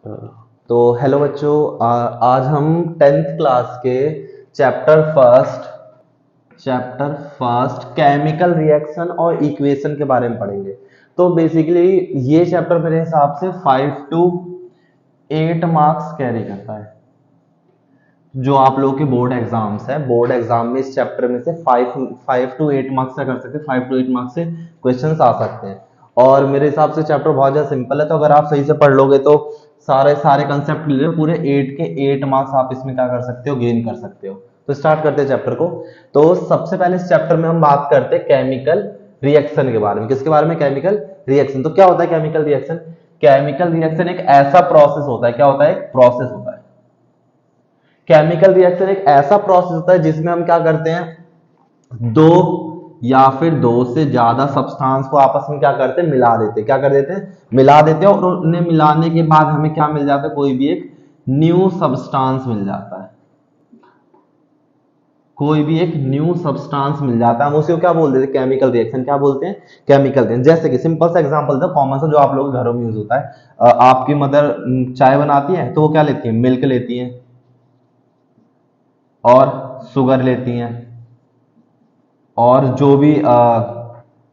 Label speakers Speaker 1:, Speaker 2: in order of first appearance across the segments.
Speaker 1: तो हेलो बच्चों, आज हम टेंथ क्लास के चैप्टर फर्स्ट केमिकल रिएक्शन और इक्वेशन के बारे में पढ़ेंगे। तो बेसिकली ये चैप्टर मेरे हिसाब से 5 to 8 मार्क्स कैरी करता है। जो आप लोगों के बोर्ड एग्जाम्स है, बोर्ड एग्जाम में इस चैप्टर में से 5 to 8 मार्क्स से कर सकते हैं, 5 to 8 मार्क्स से क्वेश्चंस आ सकते हैं। और मेरे हिसाब से चैप्टर बहुत ज्यादा सिंपल है, तो अगर आप सही से पढ़ लोगे तो सारे सारे कंसेप्ट क्लियर, पूरे 8 के 8 मार्क्स आप इसमें क्या कर सकते हो, गेन कर सकते हो। तो स्टार्ट करते हैं चैप्टर को। तो सबसे पहले इस चैप्टर में हम बात करते हैं केमिकल रिएक्शन के बारे में। किसके बारे में? Chemical reaction. तो क्या होता है केमिकल रिएक्शन? केमिकल रिएक्शन एक ऐसा प्रोसेस होता है, क्या होता है? एक प्रोसेस होता है। केमिकल रिएक्शन एक ऐसा प्रोसेस होता है जिसमें हम क्या करते हैं, दो या फिर दो से ज्यादा सब्सटेंस को आपस में क्या करते हैं, मिला देते हैं। क्या कर देते हैं? मिला देते हैं। और उन्हें मिलाने के बाद हमें क्या मिल जाता है? कोई भी एक न्यू सब्सटेंस मिल जाता है। कोई भी एक न्यू सब्सटेंस मिल जाता है, हम उसे क्या बोलते हैं? Chemical reaction. क्या बोलते हैं? Chemical reaction. जैसे कि सिंपल सा एग्जांपल दो, कॉमन सा, जो आप लोगों के घरों में यूज होता है। आपकी मदर चाय बनाती है तो वो क्या लेती है? मिल्क लेती है और शुगर लेती हैं, और जो भी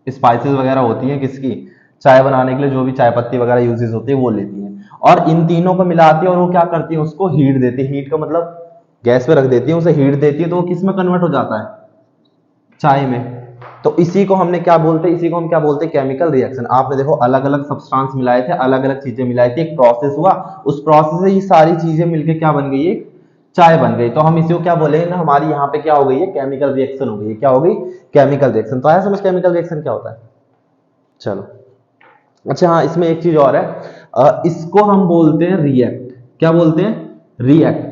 Speaker 1: स्पाइसेस वगैरह होती हैं किसकी, चाय बनाने के लिए जो भी चाय पत्ती वगैरह यूजेस होती है वो लेती हैं। और इन तीनों को मिलाती है और वो क्या करती है? उसको हीट देती है। हीट का मतलब गैस पे रख देती है, उसे हीट देती है, तो वो किस में कन्वर्ट हो जाता है? चाय में। तो इसी को हमने क्या बोलते हैं? इसी को हम क्या बोलते हैं? Chemical reaction. आपने देखो अलग अलग सब्सटेंस मिलाए थे, अलग अलग चीजें मिलाई थी, एक प्रोसेस हुआ, उस प्रोसेस से ये सारी चीजें मिलके क्या बन गई? एक चाय बन गई। तो हम इसी को क्या बोलेंगे ना, हमारी यहाँ पे क्या हो गई है? केमिकल रिएक्शन हो गई है। क्या हो गई? Chemical reaction. तो आया समझ केमिकल रिएक्शन क्या होता है? चलो। अच्छा हाँ, इसमें एक चीज और है, इसको हम बोलते हैं रिएक्ट। क्या बोलते हैं? रिएक्ट।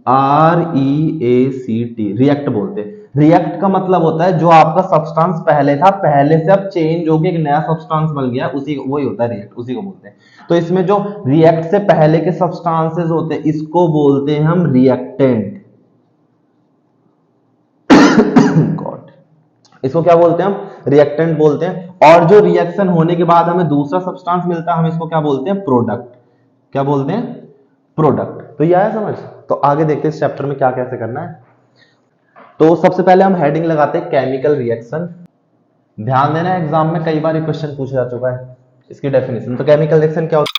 Speaker 1: REACT, रिएक्ट बोलते हैं। रिएक्ट का मतलब होता है जो आपका सब्सटेंस पहले था, पहले से अब चेंज होकर एक नया सब्सटेंस बन गया, उसी वही होता है रिएक्ट, उसी को बोलते हैं। तो इसमें जो रिएक्ट से पहले के सब्सटेंसेस होते हैं इसको बोलते हैं हम रिएक्टेंट। गॉड, इसको क्या बोलते हैं? हम रिएक्टेंट बोलते हैं। और जो रिएक्शन होने के बाद हमें दूसरा सब्सटेंस मिलता है, हम इसको क्या बोलते हैं? प्रोडक्ट। क्या बोलते हैं? प्रोडक्ट। तो ये आया समझ? तो आगे देखते हैं इस चैप्टर में क्या कैसे करना है। तो सबसे पहले हम हेडिंग लगाते हैं केमिकल रिएक्शन। ध्यान देना, एग्जाम में कई बार ये क्वेश्चन पूछा जा चुका है इसकी डेफिनेशन। तो केमिकल रिएक्शन क्या होता है?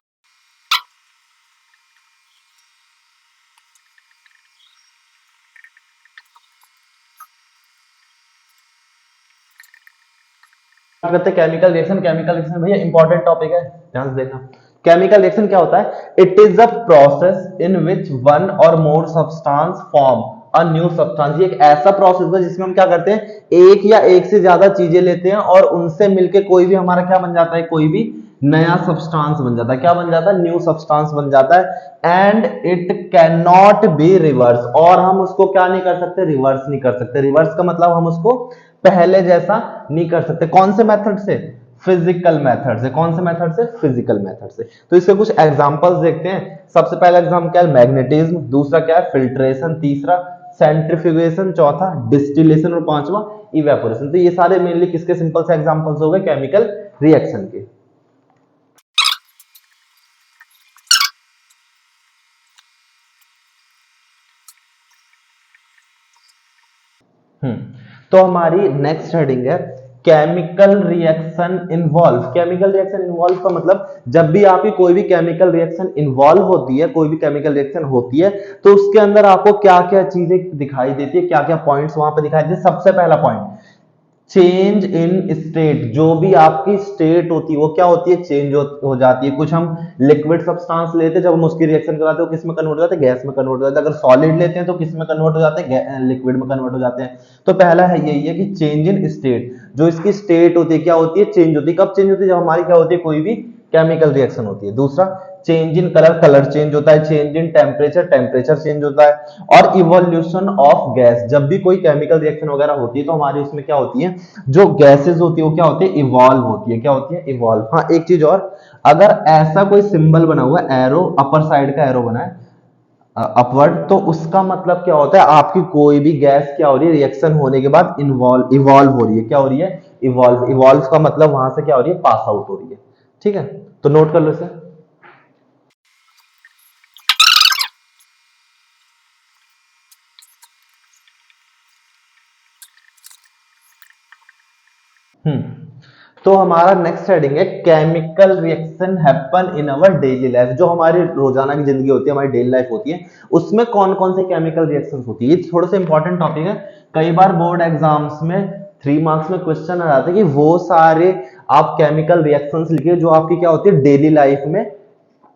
Speaker 1: करते हैं केमिकल रिएक्शन। केमिकल रिएक्शन भैया इंपॉर्टेंट टॉपिक है, ध्यान से देखना। केमिकल रिएक्शन क्या होता है? It is a process in which one or more substance form a new substance. ये एक ऐसा प्रोसेस है जिसमें हम क्या करते हैं, एक या एक से ज्यादा चीजें लेते हैं और उनसे मिलके कोई भी हमारा क्या बन जाता है? कोई भी नया सब्सटेंस बन जाता है। क्या बन जाता है? न्यू सब्सटेंस बन जाता है। And it can not be reverse, और हम उसको क्या नहीं कर सकते? रिवर्स नहीं कर सकते। रिवर्स का मतलब हम उसको पहले जैसा नहीं कर सकते। कौन से मेथड से? फिजिकल मेथड से। कौन से मेथड से? फिजिकल मेथड से। तो इसके कुछ एग्जांपल्स देखते हैं। सबसे पहला एग्जांपल क्या है? मैग्नेटिज्म। दूसरा क्या है? फिल्ट्रेशन। तीसरा सेंट्रीफ्यूगेशन। चौथा डिस्टिलेशन। और पांचवा इवेपोरेशन। तो ये सारे मेनली किसके सिंपल से एग्जांपल्स हो गए? केमिकल रिएक्शन के। तो हमारी नेक्स्ट हेडिंग है chemical reaction involve. Chemical reaction involve का मतलब जब भी आपकी कोई भी केमिकल रिएक्शन इन्वॉल्व होती है, कोई भी केमिकल रिएक्शन होती है, तो उसके अंदर आपको क्या क्या चीजें दिखाई देती है, क्या क्या पॉइंट्स वहां पर दिखाई देते हैं। सबसे पहला पॉइंट, चेंज इन स्टेट। जो भी आपकी स्टेट होती है वो क्या होती है? चेंज हो जाती है। कुछ हम लिक्विड सब्सटेंस लेते हैं, जब हम उसकी रिएक्शन कराते हैं किस में कन्वर्ट हो जाते हैं? गैस में कन्वर्ट हो जाते हैं। अगर सॉलिड लेते हैं तो किस में कन्वर्ट हो जाते हैं? लिक्विड में कन्वर्ट हो जाते हैं। तो पहला है यही है कि चेंज इन स्टेट। जो इसकी स्टेट होती है क्या होती है? चेंज होती है। कब चेंज होती है? जब हमारी क्या होती है? कोई भी केमिकल रिएक्शन होती है। दूसरा, change in colour. Colour change होता है। Change in temperature. Temperature change होता है। और इवोल्यूशन ऑफ गैस। जब भी कोई केमिकल रिएक्शन वगैरह होती है तो हमारी उसमें क्या होती है? जो गैसेस होती है वो क्या होती है? इवॉल्व होती है। क्या होती है? इवॉल्व। हाँ, एक चीज और, अगर ऐसा कोई सिंबल बना हुआ है, एरो, अपर साइड का एरो बना है अपवर्ड, तो उसका मतलब क्या होता है? आपकी कोई भी गैस क्या हो रही है? रिएक्शन होने के बाद इवॉल्व हो रही है। क्या हो रही है? इवॉल्व। इवॉल्व का मतलब वहां से क्या हो रही है? पास आउट हो रही है। ठीक है, तो नोट कर लो इसे। तो हमारा नेक्स्ट हेडिंग है chemical reaction happen in our daily life. जो हमारी रोजाना की जिंदगी होती है, हमारी डेली लाइफ होती है, उसमें कौन कौन से केमिकल रिएक्शंस होती है। ये थोड़ा सा इंपॉर्टेंट टॉपिक है। कई बार बोर्ड एग्जाम्स में 3 मार्क्स में क्वेश्चन आ जाता है कि वो सारे आप केमिकल रिएक्शंस लिखिए जो आपकी क्या होती है डेली लाइफ में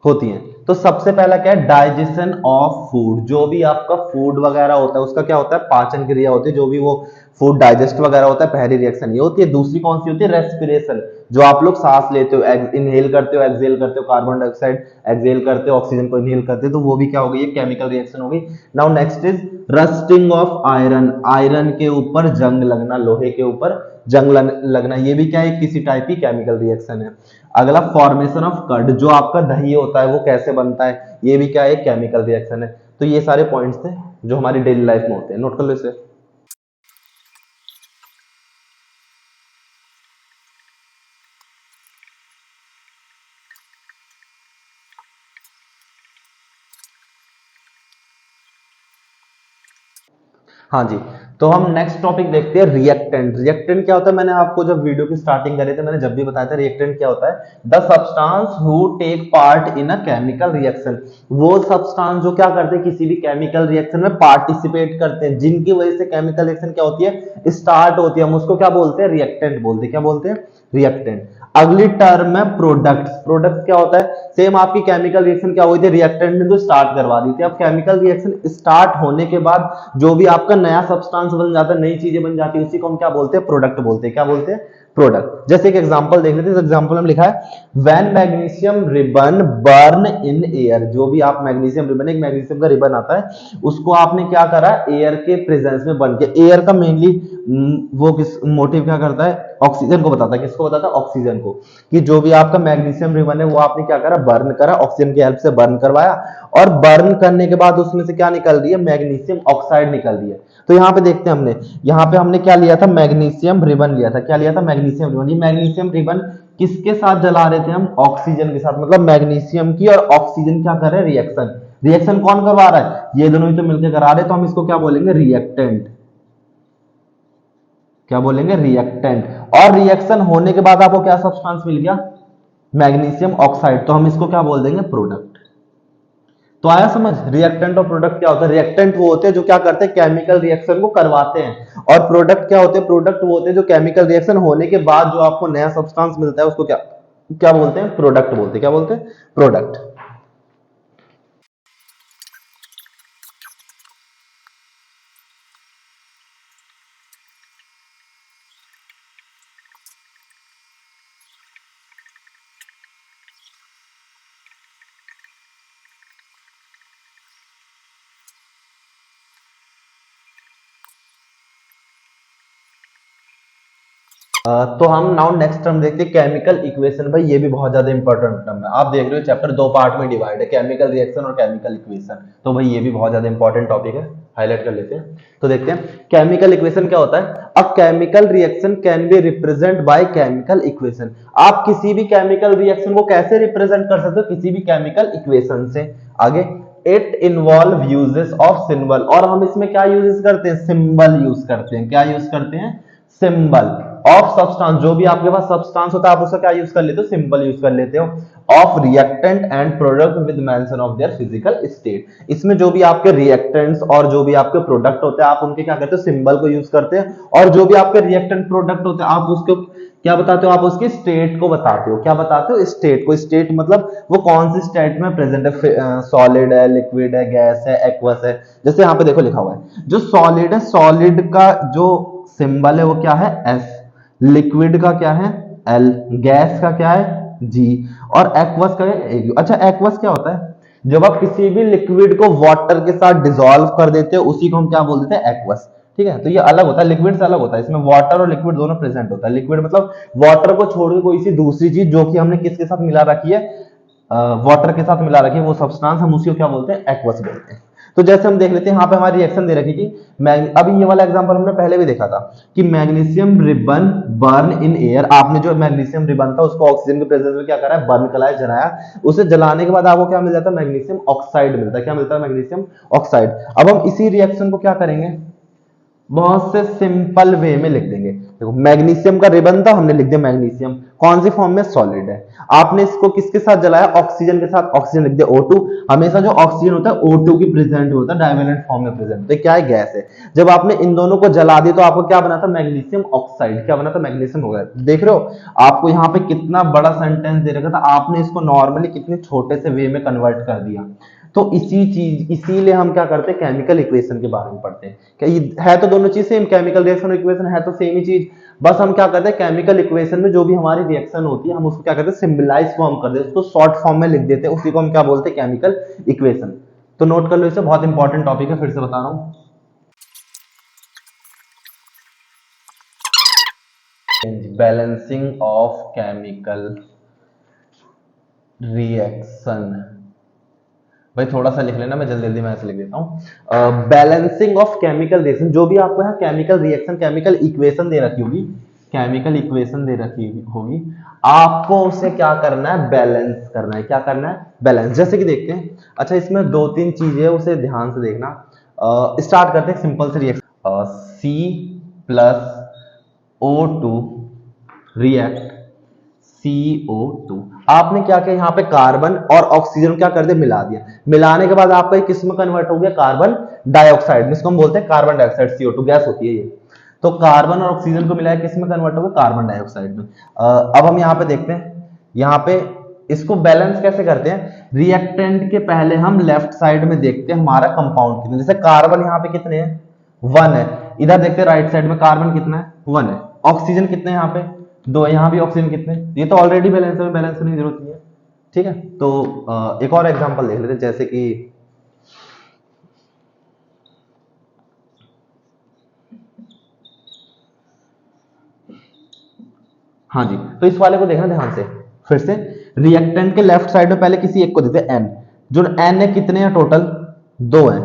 Speaker 1: होती हैं। तो सबसे पहला क्या है, डाइजेशन ऑफ फूड। जो भी आपका फूड वगैरह होता है उसका क्या होता है, पाचन क्रिया होती है। जो भी वो फूड डाइजेस्ट वगैरह होता है, पहली रिएक्शन ये होती है। दूसरी कौन सी होती है, रेस्पिरेशन। जो आप लोग सांस लेते हो, इनहेल करते हो, एक्सहेल करते हो, कार्बन डाइऑक्साइड एक्सहेल करते हो, ऑक्सीजन को इनहेल करते हो, तो वो भी क्या हो गई, केमिकल रिएक्शन हो गई। Now next is rusting of iron. Iron के ऊपर जंग लगना, लोहे के ऊपर जंग लगना, ये भी क्या है, किसी टाइप की केमिकल रिएक्शन है। अगला फॉर्मेशन ऑफ कर्ड। जो आपका दही होता है वो कैसे बनता है, ये भी क्या है, केमिकल रिएक्शन है। तो ये सारे पॉइंट्स थे जो हमारी डेली लाइफ में होते हैं, नोट कर लो इसे। हाँ जी, तो हम नेक्स्ट टॉपिक देखते हैं, रिएक्टेंट। रिएक्टेंट क्या होता है, मैंने आपको जब वीडियो की स्टार्टिंग करी थी मैंने जब भी बताया था रिएक्टेंट क्या होता है, the substance who take part in a chemical reaction. वो सब्सटेंस जो क्या करते हैं, किसी भी केमिकल रिएक्शन में पार्टिसिपेट करते हैं, जिनकी वजह से केमिकल रिएक्शन क्या होती है, स्टार्ट होती है। हम उसको क्या बोलते हैं, रिएक्टेंट बोलते हैं। क्या बोलते हैं, रिएक्टेंट। अगली टर्म है प्रोडक्ट। प्रोडक्ट क्या होता है, सेम आपकी केमिकल रिएक्शन क्या हुई थी, रिएक्टेंट ने तो स्टार्ट करवा दी थी। अब केमिकल रिएक्शन स्टार्ट होने के बाद जो भी आपका नया सब्सटेंस बन जाता है, नई चीजें बन जाती है, उसी को हम क्या बोलते हैं, प्रोडक्ट बोलते हैं। क्या बोलते हैं, प्रोडक्ट। जैसे एक एग्जांपल देख लेते हैं। इस एग्जांपल में लिखा है when magnesium ribbon burn in air. जो भी आप मैग्नीशियम रिबन, एक मैग्नीशियम का रिबन आता है, उसको आपने क्या करा, एयर के प्रेजेंस में बर्न किया। एयर का मेनली वो किस मोटिव क्या करता है, ऑक्सीजन को बताता है। किसको बताता है, ऑक्सीजन को। कि जो भी आपका मैग्नीशियम रिबन है वो आपने क्या करा, बर्न करा, ऑक्सीजन की हेल्प से बर्न करवाया, और बर्न करने के बाद उसमें से क्या निकल रही है, मैग्नीशियम ऑक्साइड निकल रही है। तो यहाँ पे देखते हैं, यहाँ पे हमने क्या लिया था, मैग्नीशियम रिबन लिया था। क्या लिया था, मैग्नीशियम रिबन। ये मैग्नीशियम रिबन किसके साथ जला रहे थे हम, ऑक्सीजन के साथ। मतलब मैग्नीशियम की और ऑक्सीजन क्या कर रहे हैं, रिएक्शन। रिएक्शन कौन करवा रहा है, ये दोनों ही तो मिलकर करा रहे हैं, तो हम इसको क्या बोलेंगे, रिएक्टेंट। क्या बोलेंगे, रिएक्टेंट। और रिएक्शन होने के बाद आपको क्या सब्सटेंस मिल गया, मैग्नीशियम ऑक्साइड, तो हम इसको क्या बोल देंगे, प्रोडक्ट। तो आया समझ, रिएक्टेंट और प्रोडक्ट क्या होता है। रिएक्टेंट वो होते हैं जो क्या करते हैं, केमिकल रिएक्शन को करवाते हैं। और प्रोडक्ट क्या होते हैं, प्रोडक्ट वो होते हैं जो केमिकल रिएक्शन होने के बाद जो आपको नया सब्सटेंस मिलता है उसको क्या क्या बोलते हैं, प्रोडक्ट बोलते हैं। क्या बोलते हैं, प्रोडक्ट। तो हम नाउ नेक्स्ट टर्म देखते हैं, केमिकल इक्वेशन। भाई ये भी बहुत ज्यादा इंपॉर्टेंट टर्म है। आप देख रहे हो चैप्टर 2 पार्ट में डिवाइड है, केमिकल रिएक्शन और केमिकल इक्वेशन। तो भाई ये भी बहुत ज्यादा इंपॉर्टेंट टॉपिक है, हाईलाइट कर लेते हैं। तो देखते हैं केमिकल इक्वेशन क्या होता है। अ chemical reaction can be represent by chemical equation. आप किसी भी केमिकल रिएक्शन को कैसे रिप्रेजेंट कर सकते हो, किसी भी केमिकल इक्वेशन से। आगे, it involve uses of symbol. और हम इसमें क्या यूज करते हैं, सिंबल यूज करते हैं। क्या यूज करते हैं, सिंबल ऑफ सब्सटेंस। जो भी आपके पास सब्सटेंस होता है आप उसका क्या यूज कर लेते हो, सिंबल यूज कर लेते हो। Of reactant and product with mention of their physical state. इसमें जो भी आपके रिएक्टेंट्स और जो भी आपके प्रोडक्ट होते हैं आप उनके क्या करते हो, सिंबल को यूज करते हैं। और जो भी आपके रिएक्टेंट प्रोडक्ट होते हैं आप उसको क्या बताते हो, आप उसकी स्टेट को बताते हो। क्या बताते हो, स्टेट को। स्टेट मतलब वो कौन सी स्टेट में प्रेजेंट है, सॉलिड है, लिक्विड है, गैस है, एक्वस है। जैसे यहाँ पे देखो लिखा हुआ है, जो सॉलिड है, सॉलिड का जो सिंबल है वो क्या है, एस। लिक्विड का क्या है, एल। गैस का क्या है, जी। और एक्वस का है, ए। अच्छा, एक्वस क्या होता है, जब आप किसी भी लिक्विड को वाटर के साथ डिसॉल्व कर देते हो उसी को हम क्या बोल देते हैं, एक्वस। ठीक है, तो ये अलग होता है, लिक्विड से अलग होता है। इसमें वाटर और लिक्विड दोनों प्रेजेंट होता है। लिक्विड मतलब वाटर को छोड़ के कोई सी दूसरी चीज जो कि हमने किसके साथ मिला रखी है, वाटर के साथ मिला रखी है, वो सब्सटेंस हम उसी को क्या बोलते हैं, एक्वस बोलते हैं। तो जैसे हम देख लेते हैं यहाँ पे हमारी रिएक्शन दे रखी थी। अभी ये वाला एग्जांपल हमने पहले भी देखा था कि magnesium ribbon burn in air. आपने जो मैग्नीशियम रिबन था उसको ऑक्सीजन के प्रेजेंस में क्या करा है, बर्न कराया, जलाया। उसे जलाने के बाद आपको क्या मिल जाता है, मैग्नीशियम ऑक्साइड मिलता है। क्या मिलता है, मैग्नीशियम ऑक्साइड। अब हम इसी रिएक्शन को क्या करेंगे, बहुत से सिंपल वे में लिख देंगे। देखो मैग्नीशियम का रिबन था, हमने लिख दिया मैग्नीशियम, कौन सी फॉर्म में, सॉलिड है। आपने इसको किसके साथ जलाया, ऑक्सीजन के साथ, ऑक्सीजन लिख दिया O2। हमेशा जो ऑक्सीजन होता है O2 की प्रेजेंट होता है, डाइवेलेंट फॉर्म में प्रेजेंट होता है, क्या है, गैस है। जब आपने इन दोनों को जला दिया तो आपको क्या बना था, मैग्नीशियम ऑक्साइड, क्या बना था, मैग्नीशियम ऑक्साइड। देख रहे हो आपको यहाँ पे कितना बड़ा सेंटेंस दे रखा था, आपने इसको नॉर्मली कितने छोटे से वे में कन्वर्ट कर दिया। तो इसीलिए हम क्या करते हैं, केमिकल इक्वेशन के बारे में पढ़ते हैं। क्या ये है तो दोनों चीज सेम, केमिकल रिएक्शन और इक्वेशन है तो सेम ही चीज, बस हम क्या करते हैं, केमिकल इक्वेशन में जो भी हमारी रिएक्शन होती है हम उसको क्या करते हैं, सिंबलाइज फॉर्म कर देते हैं, उसको शॉर्ट फॉर्म में लिख देते हैं, उसी को हम क्या बोलते हैं, केमिकल इक्वेशन। तो नोट कर लो, इसे बहुत इंपॉर्टेंट टॉपिक है, फिर से बता रहा हूँ। बैलेंसिंग ऑफ केमिकल रिएक्शन, भाई थोड़ा सा लिख लेना, मैं जल्दी जल्दी मैं ऐसे लिख देता हूँ। बैलेंसिंग ऑफ केमिकल रिएक्शन, जो भी आपको यहाँ केमिकल रिएक्शन, केमिकल इक्वेशन दे रखी होगी, केमिकल इक्वेशन दे रखी होगी, आपको उसे क्या करना है, बैलेंस करना है। क्या करना है, बैलेंस। जैसे कि देखते हैं, अच्छा इसमें दो तीन चीजें उसे ध्यान से देखना। स्टार्ट करते हैं सिंपल से रिएक्शन, C+O2 रिएक्ट CO2। आपने क्या किया, यहाँ पे कार्बन और ऑक्सीजन क्या कर दिया, मिला दिया। मिलाने के बाद आपका किस में कन्वर्ट हो गया, कार्बन डाइऑक्साइड में, इसको हम बोलते हैं कार्बन डाइऑक्साइड, CO2 गैस होती है ये। तो कार्बन और ऑक्सीजन को मिलाया, किस में कन्वर्ट हो गया, कार्बन डाइऑक्साइड में। अब हम यहाँ पे देखते हैं, यहाँ पे इसको बैलेंस कैसे करते हैं, रिएक्टेंट के पहले हम लेफ्ट साइड में देखते हैं हमारा कंपाउंड कितने, जैसे कार्बन यहाँ पे कितने हैं, 1 है। इधर देखते हैं राइट साइड में, कार्बन कितना है, 1 है। ऑक्सीजन कितने यहाँ पे, 2 है। यहाँ भी ऑक्सीजन कितने, ये तो ऑलरेडी बैलेंस है, बैलेंस करने की जरूरत नहीं है। ठीक है, तो एक और एग्जांपल देख लेते हैं, जैसे कि हाँ जी, तो इस वाले को देखना ध्यान से, फिर से रिएक्टेंट के लेफ्ट साइड में पहले किसी एक को देते हैं N, जो N है कितने हैं टोटल, 2 है।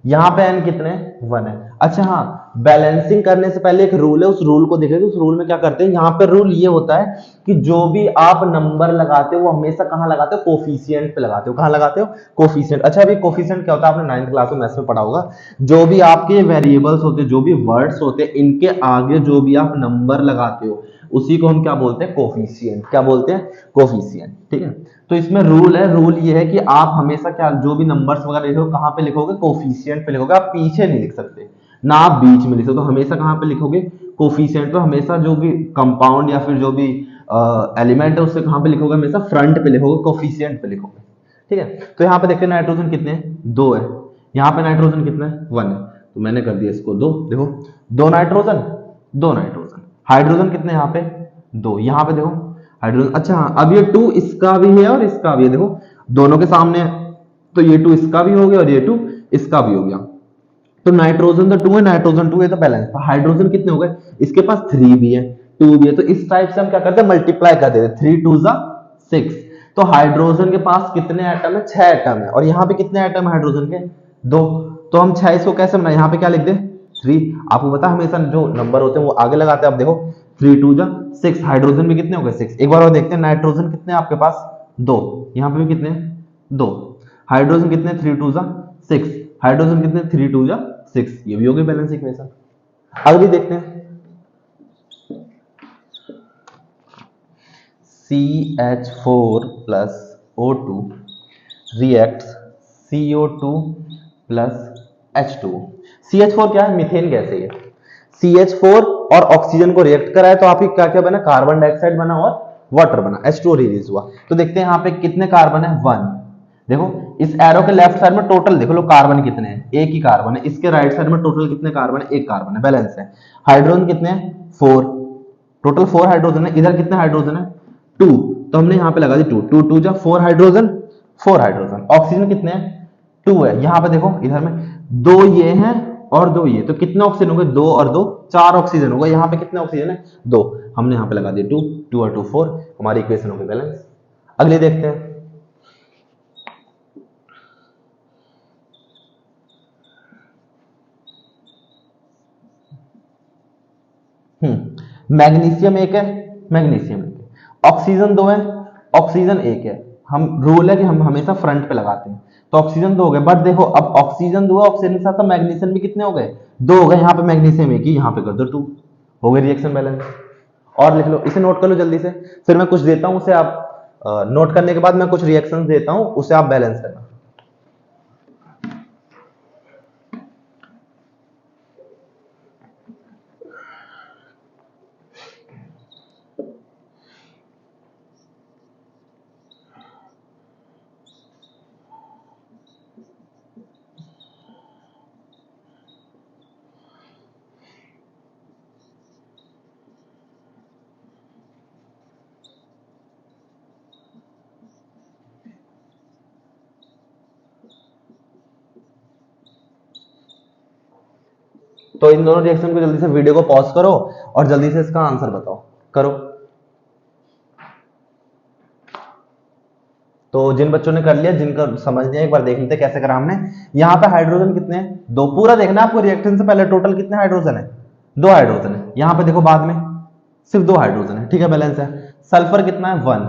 Speaker 1: यहाँ पे N कितने हैं, 1 है। अच्छा हाँ, बैलेंसिंग करने से पहले एक रूल है, उस रूल को देखेंगे। उस रूल में क्या करते हैं, यहाँ पे रूल ये होता है कि जो भी आप नंबर लगाते हो वो हमेशा कहाँ लगाते हो, कोफिशिएंट पे लगाते हो। कहाँ लगाते हो, कोफिशिएंट। अच्छा अभी कोफिशिएंट क्या होता है, आपने 9th क्लास में मैथ्स में पढ़ा होगा। जो भी आपके वेरिएबल्स होते हैं, जो भी वर्ड्स होते हैं, इनके आगे जो भी आप नंबर लगाते हो उसी को हम क्या बोलते हैं, कोफिशिएंट। क्या बोलते हैं, कोफिशिएंट। ठीक है, तो इसमें रूल है, रूल ये है कि आप हमेशा क्या, जो भी नंबर्स वगैरह लिखोगे कहाँ पे लिखोगे, कोफिशिएंट पे लिखोगे। आप पीछे नहीं लिख सकते, ना आप बीच में लिख सकते, तो हमेशा कहाँ पे लिखोगे, कोफिशिएंट पे। हमेशा जो भी कंपाउंड या फिर जो भी एलिमेंट है उससे कहाँ पे लिखोगे, हमेशा फ्रंट पे लिखोगे, कोफिशिएंट पे लिखोगे। ठीक है, तो यहाँ पे देखते हैं नाइट्रोजन कितने हैं, 2 है। यहाँ पे नाइट्रोजन कितना है, 1 है। तो मैंने कर दिया इसको 2। देखो 2 नाइट्रोजन, 2 नाइट्रोजन। हाइड्रोजन कितने यहाँ पे, 2। यहाँ पे देखो हाइड्रोजन। अच्छा हाँ, अब ये 2 इसका भी है और इसका भी है, देखो दोनों के सामने है, तो ये 2 इसका भी हो गया और ये 2 इसका भी हो गया। तो नाइट्रोजन तो 2 है, नाइट्रोजन 2 है, तो बैलेंस। तो हाइड्रोजन कितने हो गए, इसके पास 3 भी है, 2 भी है। तो इस टाइप से हम क्या करते हैं, मल्टीप्लाई कर देते हैं, 3 2 6। तो हाइड्रोजन के पास कितने एटम है, 6 एटम है। और यहाँ पे कितने एटम है हाइड्रोजन के, 2। तो हम 6 इसको कैसे बनाए, यहाँ पे क्या लिख दे, 3। आपको पता है हमेशा जो नंबर होते हैं वो आगे लगाते हैं। आप देखो 3 2 6। हाइड्रोजन भी कितने हो गए, 6। एक बार और देखते हैं, नाइट्रोजन कितने आपके पास, 2। यहाँ पे भी कितने, 2। हाइड्रोजन कितने, 3 2 6। हाइड्रोजन कितने, 3 2 6। ये भी हो गई बैलेंस इक्वेशन। अगली देखते हैं, CH4 plus O2 reacts CO2 plus H2O। CH4 क्या है, मीथेन गैस है ये। CH4 और ऑक्सीजन को रिएक्ट कराए तो आपकी क्या क्या बना, कार्बन डाइऑक्साइड बना और वाटर बना, H2O रिलीज हुआ। तो देखते हैं यहाँ पे कितने कार्बन है, 1। देखो इस एरो के लेफ्ट साइड में टोटल देख लो कार्बन कितने हैं, एक ही कार्बन है। इसके राइट साइड में टोटल कितने कार्बन है, एक कार्बन है, बैलेंस है। हाइड्रोजन कितने हैं, 4। टोटल 4 हाइड्रोजन है। इधर कितने हाइड्रोजन है, 2। तो हमने यहाँ पे लगा दी 2 2 2 4 हाइड्रोजन, 4 हाइड्रोजन। ऑक्सीजन कितने हैं, 2 है। यहाँ पे देखो इधर में 2 ये हैं और 2 ये, तो कितने ऑक्सीजन हो गए, 2 और 2 4 ऑक्सीजन हो गए। यहाँ पे कितने ऑक्सीजन है, 2। हमने यहाँ पे लगा दिया 2 2 और 2 4। हमारी इक्वेशन हो गई बैलेंस। अगले देखते हैं, मैग्नीशियम एक है, मैग्नीशियम एक है। ऑक्सीजन 2 है, ऑक्सीजन एक है। हम रूल है कि हम हमेशा फ्रंट पे लगाते हैं। तो ऑक्सीजन 2 हो गए। बट देखो अब ऑक्सीजन 2 है, ऑक्सीजन के साथ मैग्नीशियम भी कितने हो गए, 2 हो गए। यहाँ पे मैग्नीशियम एक ही, यहाँ पे कर दो 2, हो गई रिएक्शन बैलेंस। और लिख लो, इसे नोट कर लो जल्दी से, फिर मैं कुछ देता हूं उसे आप नोट करने के बाद मैं कुछ रिएक्शंस देता हूं, उसे आप बैलेंस करना। तो इन दोनों रिएक्शन को जल्दी से वीडियो को पॉज करो और जल्दी से इसका आंसर बताओ, करो। तो जिन बच्चों ने कर लिया, जिनका समझ लिया, एक बार देख लेते कैसे करा हमने। यहाँ पे हाइड्रोजन कितने हैं, 2। पूरा देखना आपको, रिएक्शन से पहले टोटल कितने हाइड्रोजन है, 2 हाइड्रोजन है। यहाँ पे देखो बाद में सिर्फ 2 हाइड्रोजन है, ठीक है, बैलेंस है। सल्फर कितना है, 1।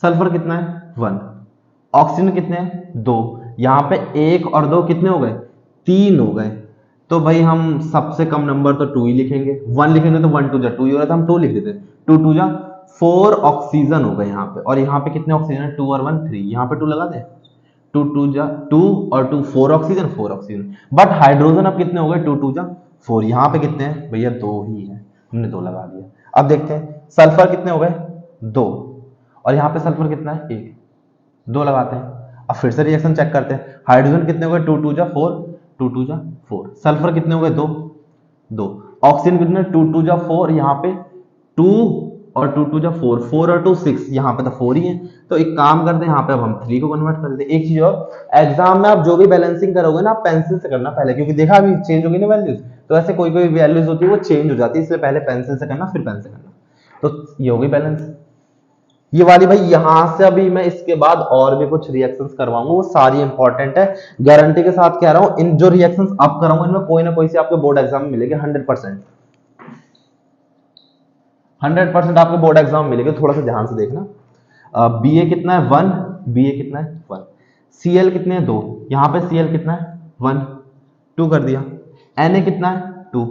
Speaker 1: सल्फर कितना है, 1। ऑक्सीजन कितने हैं, 2। यहाँ पे 1 और 2 कितने हो गए, 3 हो गए। तो भाई हम सबसे कम नंबर तो 2 ही लिखेंगे, 1 लिखेंगे तो 1 2 जा 2 ही हो रहा था, हम 2 लिख देते, 2 2 जा 4 ऑक्सीजन हो गए यहाँ पे। और यहाँ पे कितने ऑक्सीजन है, 2 और 1 3, यहाँ पे 2 लगा दे, 2 2 जा 2 और 2 4 ऑक्सीजन, 4 ऑक्सीजन। बट हाइड्रोजन अब कितने हो गए, 2 2 जा 4। यहाँ पे कितने हैं भैया, 2 ही है, हमने 2 लगा दिया। अब देखते हैं सल्फर कितने हो गए, 2। और यहाँ पे सल्फर कितना है, 1, 2 लगाते हैं। अब फिर से रिएक्शन चेक करते हैं, हाइड्रोजन कितने हो गए, 2 2 जा 4, 2 2 जा 4। सल्फर कितने हो गए, 2 2। ऑक्सीजन कितने, 2 2 जा 4, यहाँ पे 2 और 2 2 जा 4, 4 और 2 6, यहाँ पे तो 4 ही है। तो एक काम करते हैं, यहाँ पे अब हम 3 को कन्वर्ट कर देते हैं। एक चीज और, एग्जाम में आप जो भी बैलेंसिंग करोगे ना, आप पेंसिल से करना पहले, क्योंकि देखा अभी चेंज होगी ना वैल्यूज, तो ऐसे कोई कोई वैल्यूज होती है वो चेंज हो जाती है, इसलिए पहले पेंसिल से करना, फिर पेन से करना। तो ये होगी बैलेंस। ये वाली भाई यहां से अभी मैं इसके बाद और भी कुछ रिएक्शंस करवाऊंगा, वो सारी इंपॉर्टेंट है, गारंटी के साथ कह रहा हूं। इन जो रिएक्शंस अब कराऊंगा इनमें कोई ना कोई से आपके बोर्ड एग्जाम में मिलेगी, 100% 100% आपको बोर्ड एग्जाम मिलेगा। थोड़ा सा ध्यान से देखना। बी ए कितना है, 1। बी ए कितना है, 1। सी एल कितने हैं, 2। यहाँ पे सी एल कितना है, 1, 2 कर दिया। एन ए कितना है, 2।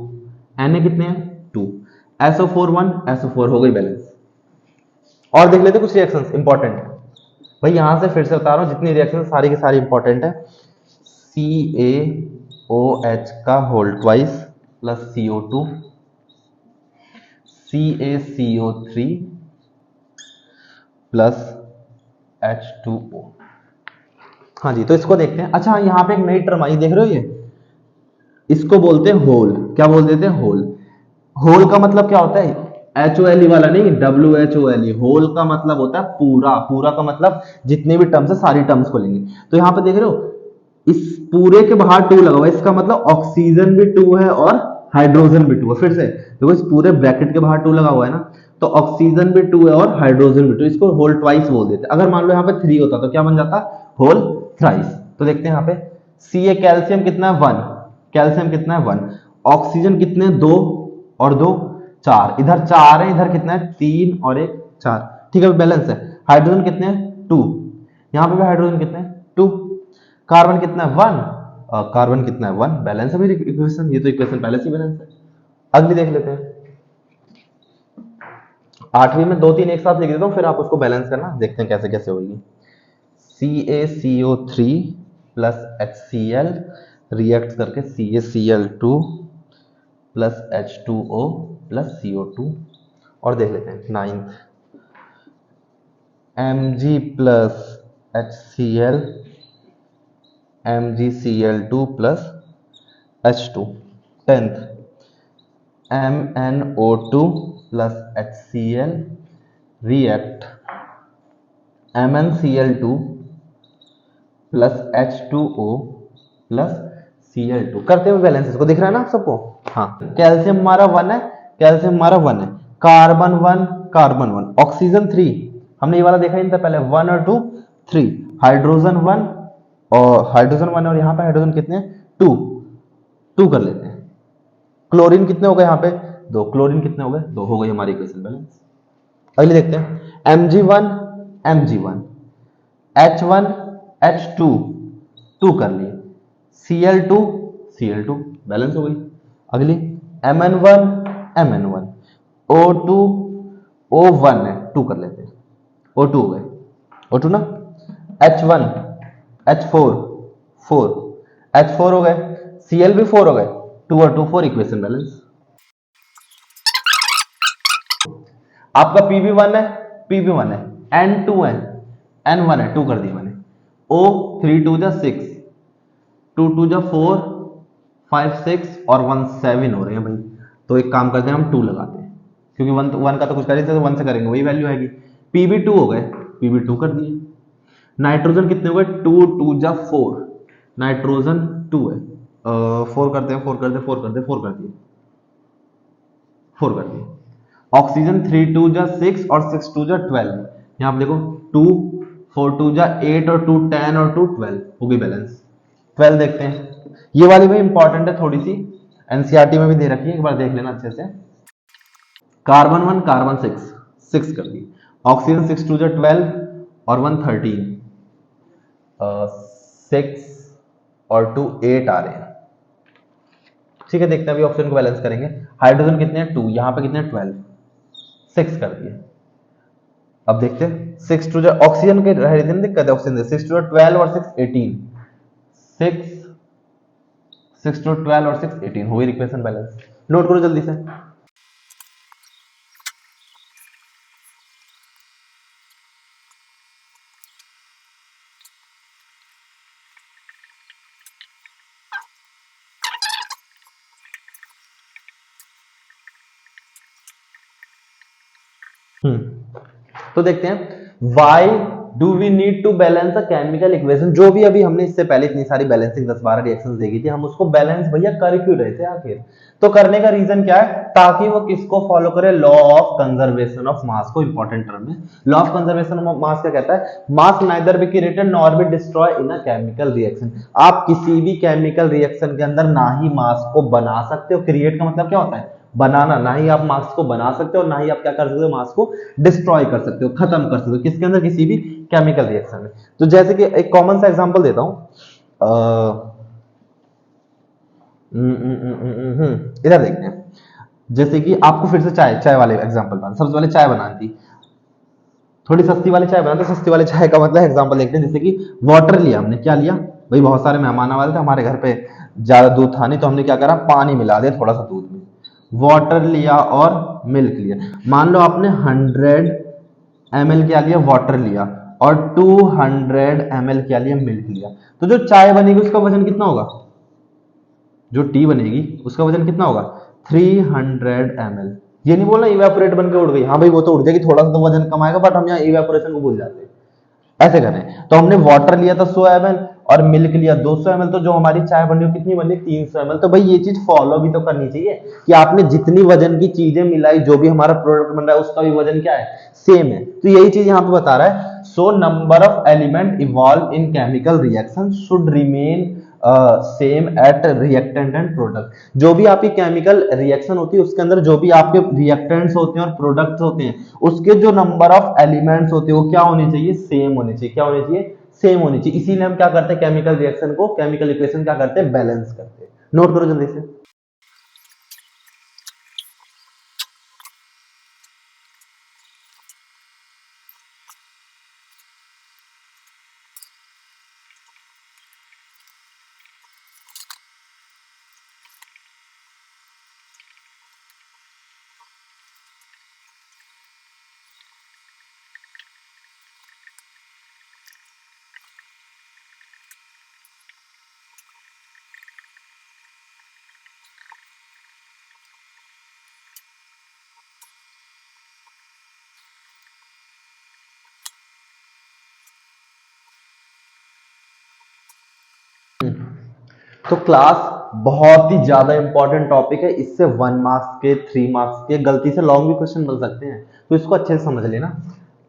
Speaker 1: एन ए कितने हैं, 2। SO4 1, SO4 हो गई बैलेंस। और देख लेते कुछ रिएक्शंस इंपॉर्टेंट है भाई, यहां से फिर से बता रहा हूं, जितनी रिएक्शन सारी की सारी इंपॉर्टेंट है। CaOH का whole twice plus CO2, CaCO3 plus H2O। हाँ जी, तो इसको देखते हैं। अच्छा, यहाँ पे एक नई टर्म आई, देख रहे हो, ये इसको बोलते हैं होल। क्या बोल देते हैं, होल। होल का मतलब क्या होता है, HOLE वाला नहीं, WHOLE। होल का मतलब होता है पूरा। पूरा का मतलब जितने भी टर्म्स है सारी टर्म्स को लेंगे। तो यहाँ पे देख रहे हो, इस पूरे के बाहर 2 लगा हुआ है, इसका मतलब ऑक्सीजन भी 2 है और हाइड्रोजन भी 2 है। फिर से देखो, इस पूरे ब्रैकेट के बाहर 2 लगा हुआ है ना, तो ऑक्सीजन भी 2 है और हाइड्रोजन भी 2, इसको होल ट्वाइस बोल देते हैं। अगर मान लो यहाँ पे 3 होता तो क्या बन जाता, होल थ्राइस। तो देखते हैं यहाँ पे, Ca कैल्शियम कितना है, 1। कैल्शियम कितना है, 1। ऑक्सीजन कितने, 2 और 2 4। इधर 4 है, इधर कितना है, 3 और 1 4, ठीक है, बैलेंस है। हाइड्रोजन कितने हैं, 2। यहाँ पे भी हाइड्रोजन कितने हैं, 2। कार्बन कितना है, 1। कार्बन कितना है, 1। बैलेंस है मेरी इक्वेशन, ये तो इक्वेशन पहले से बैलेंस है। अगली देख लेते हैं। 8वीं में 2 3 एक साथ लिख देता हूँ, फिर आप उसको बैलेंस करना, देखते हैं कैसे कैसे होगी। CaCO3 प्लस HCl रिएक्ट करके CaCl2 plus H2O plus CO2। और देख लेते हैं 9th, Mg plus HCl MgCl2 plus H2। 10th, MnO2 plus HCl react MnCl2 plus H2O plus Cl2। करते हुए बैलेंस, इसको दिख रहा है ना आप सबको। हाँ, कैल्शियम हमारा 1 है, कैल्शियम हमारा 1 है, कार्बन 1 कार्बन 1, ऑक्सीजन 3, हमने ये वाला देखा ही नहीं था पहले, 1 और 2 3। हाइड्रोजन 1 और यहाँ पे हाइड्रोजन कितने हैं, 2 2 कर लेते हैं। क्लोरीन कितने हो गए यहाँ पे, 2। क्लोरीन कितने हो गए, 2 हो गई हमारी इक्वेशन बैलेंस। अगली देखते हैं, Mg1 Mg1 H1 H2 2 कर लिए, Cl2 Cl2 बैलेंस हो गई। अगली Mn1 Mn1, O2 O1 है, 2 कर लेते हैं, O2 हो गए, O2 ना, H1 H4 4, H4 हो गए, Cl भी 4 हो गए, 2 और 2 4, इक्वेशन बैलेंस। आपका Pb1 है, Pb1 है, N2 है, N1 है, 2 कर दिया मैंने, O 3 2 जा 6, 2 2 जा 4, 5 6 और 1 7 हो रहे हैं भाई। तो एक काम करते हैं, हम 2 लगाते हैं, क्योंकि 1 का तो कुछ कर नहीं सकते, 1 से करेंगे वही वैल्यू आएगी। Pb2 हो गए, Pb2 कर दिए। नाइट्रोजन कितने हो गए, 2 2 जा 4, नाइट्रोजन 2 है, 4 करते हैं, 4 करते हैं, 4 करते हैं, 4 कर दिए, 4 कर दिए। ऑक्सीजन 3 2 जा 6 और 6 2 जा 12, यहाँ पे देखो 2 4 2 जा 8 और 2 10 और 2 12 हो गई बैलेंस। 12 देखते हैं, ये वाली भी इंपॉर्टेंट है थोड़ी सी, एनसीईआरटी में भी दे रखी है, एक बार देख लेना अच्छे से। कार्बन 1 कार्बन 6 कर दी, ऑक्सीजन 6 2 जा 12 और 1 13, 6 और 2 8 आ रहे हैं, ठीक है। देखते हैं अभी ऑप्शन को बैलेंस करेंगे। हाइड्रोजन कितने हैं, 2, यहाँ पे कितने हैं, 12, 6 कर दिए। अब देखते हैं 6 2 जा, ऑक्सीजन के हाइड्रोजन दिक्कत है, ऑक्सीजन 6 2 जा 12 और 6 18, 6 6 2 12 और 6 18 हो गई इक्वेशन बैलेंस। नोट करो जल्दी से। तो देखते हैं why do we need to balance a chemical equation. जो भी अभी हमने इससे पहले इतनी सारी बैलेंसिंग 10-12 रिएक्शंस देखी थी, हम उसको बैलेंस भैया कर क्यों रहे थे आखिर? तो करने का रीजन क्या है, ताकि वो किसको फॉलो करे, law of conservation of mass को। इंपॉर्टेंट टर्म है law of conservation of mass. क्या कहता है, mass neither be created nor be destroy in a chemical reaction. आप किसी भी केमिकल रिएक्शन के अंदर ना ही मास को बना सकते हो, क्रिएट का मतलब क्या होता है, बनाना, ना ही आप मास को बना सकते हो, ना ही आप क्या कर सकते हो, मास को डिस्ट्रॉय कर सकते हो, खत्म कर सकते हो, किसके अंदर, किसी भी केमिकल रिएक्शन में। तो जैसे कि एक कॉमन सा एग्जांपल देता हूं, इधर देखते हैं। जैसे कि आपको फिर से चाय चाय वाले एग्जांपल बनाना, सबसे पहले चाय बनानी थी, थोड़ी सस्ती वाली चाय बनाते, सस्ती वाली चाय का मतलब एग्जांपल देखते हैं। जैसे कि वाटर लिया हमने, क्या लिया भाई, बहुत सारे मेहमान वाले थे हमारे घर पे, ज्यादा दूध था नहीं, तो हमने क्या करा, पानी मिला दिया थोड़ा सा दूध में, वाटर लिया और मिल्क लिया। मान लो आपने 100 ml क्या लिया, वाटर लिया, और 200 ml क्या लिया, मिल्क लिया। तो जो चाय बनेगी उसका वजन कितना होगा, जो टी बनेगी उसका वजन कितना होगा, 300 ml। ये नहीं बोलना इवेपोरेट बन के उड़ गई, हाँ भाई वो तो उड़ जाएगी, थोड़ा सा तो वजन कम आएगा, बट हम यहाँ इवेपोरेशन को भूल जाते हैं। ऐसे करें तो हमने वाटर लिया था 100 ml और मिल्क लिया 200 ml, तो जो हमारी चाय बनी हो कितनी बनी, 300 ml। तो भाई ये चीज फॉलो भी तो करनी चाहिए कि आपने जितनी वजन की चीजें मिलाई, जो भी हमारा प्रोडक्ट बन रहा है उसका भी वजन क्या है, सेम है। तो यही चीज यहाँ पे बता रहा है, so number of element involve in chemical reaction should remain same at reactant and product. जो भी आपकी केमिकल रिएक्शन होती है उसके अंदर जो भी आपके रिएक्टेंट्स होते हैं और प्रोडक्ट्स होते हैं, उसके जो नंबर ऑफ एलिमेंट्स होते हैं वो क्या होने चाहिए, सेम होने चाहिए। क्या होने चाहिए, सेम होनी चाहिए। इसीलिए हम क्या करते हैं, केमिकल रिएक्शन को, केमिकल इक्वेशन क्या करते हैं, बैलेंस करते हैं। नोट करो जल्दी से। तो क्लास बहुत ही ज्यादा इंपॉर्टेंट टॉपिक है, इससे 1 मार्क्स के, 3 मार्क्स के, गलती से लॉन्ग भी क्वेश्चन बन सकते हैं, तो इसको अच्छे से समझ लेना।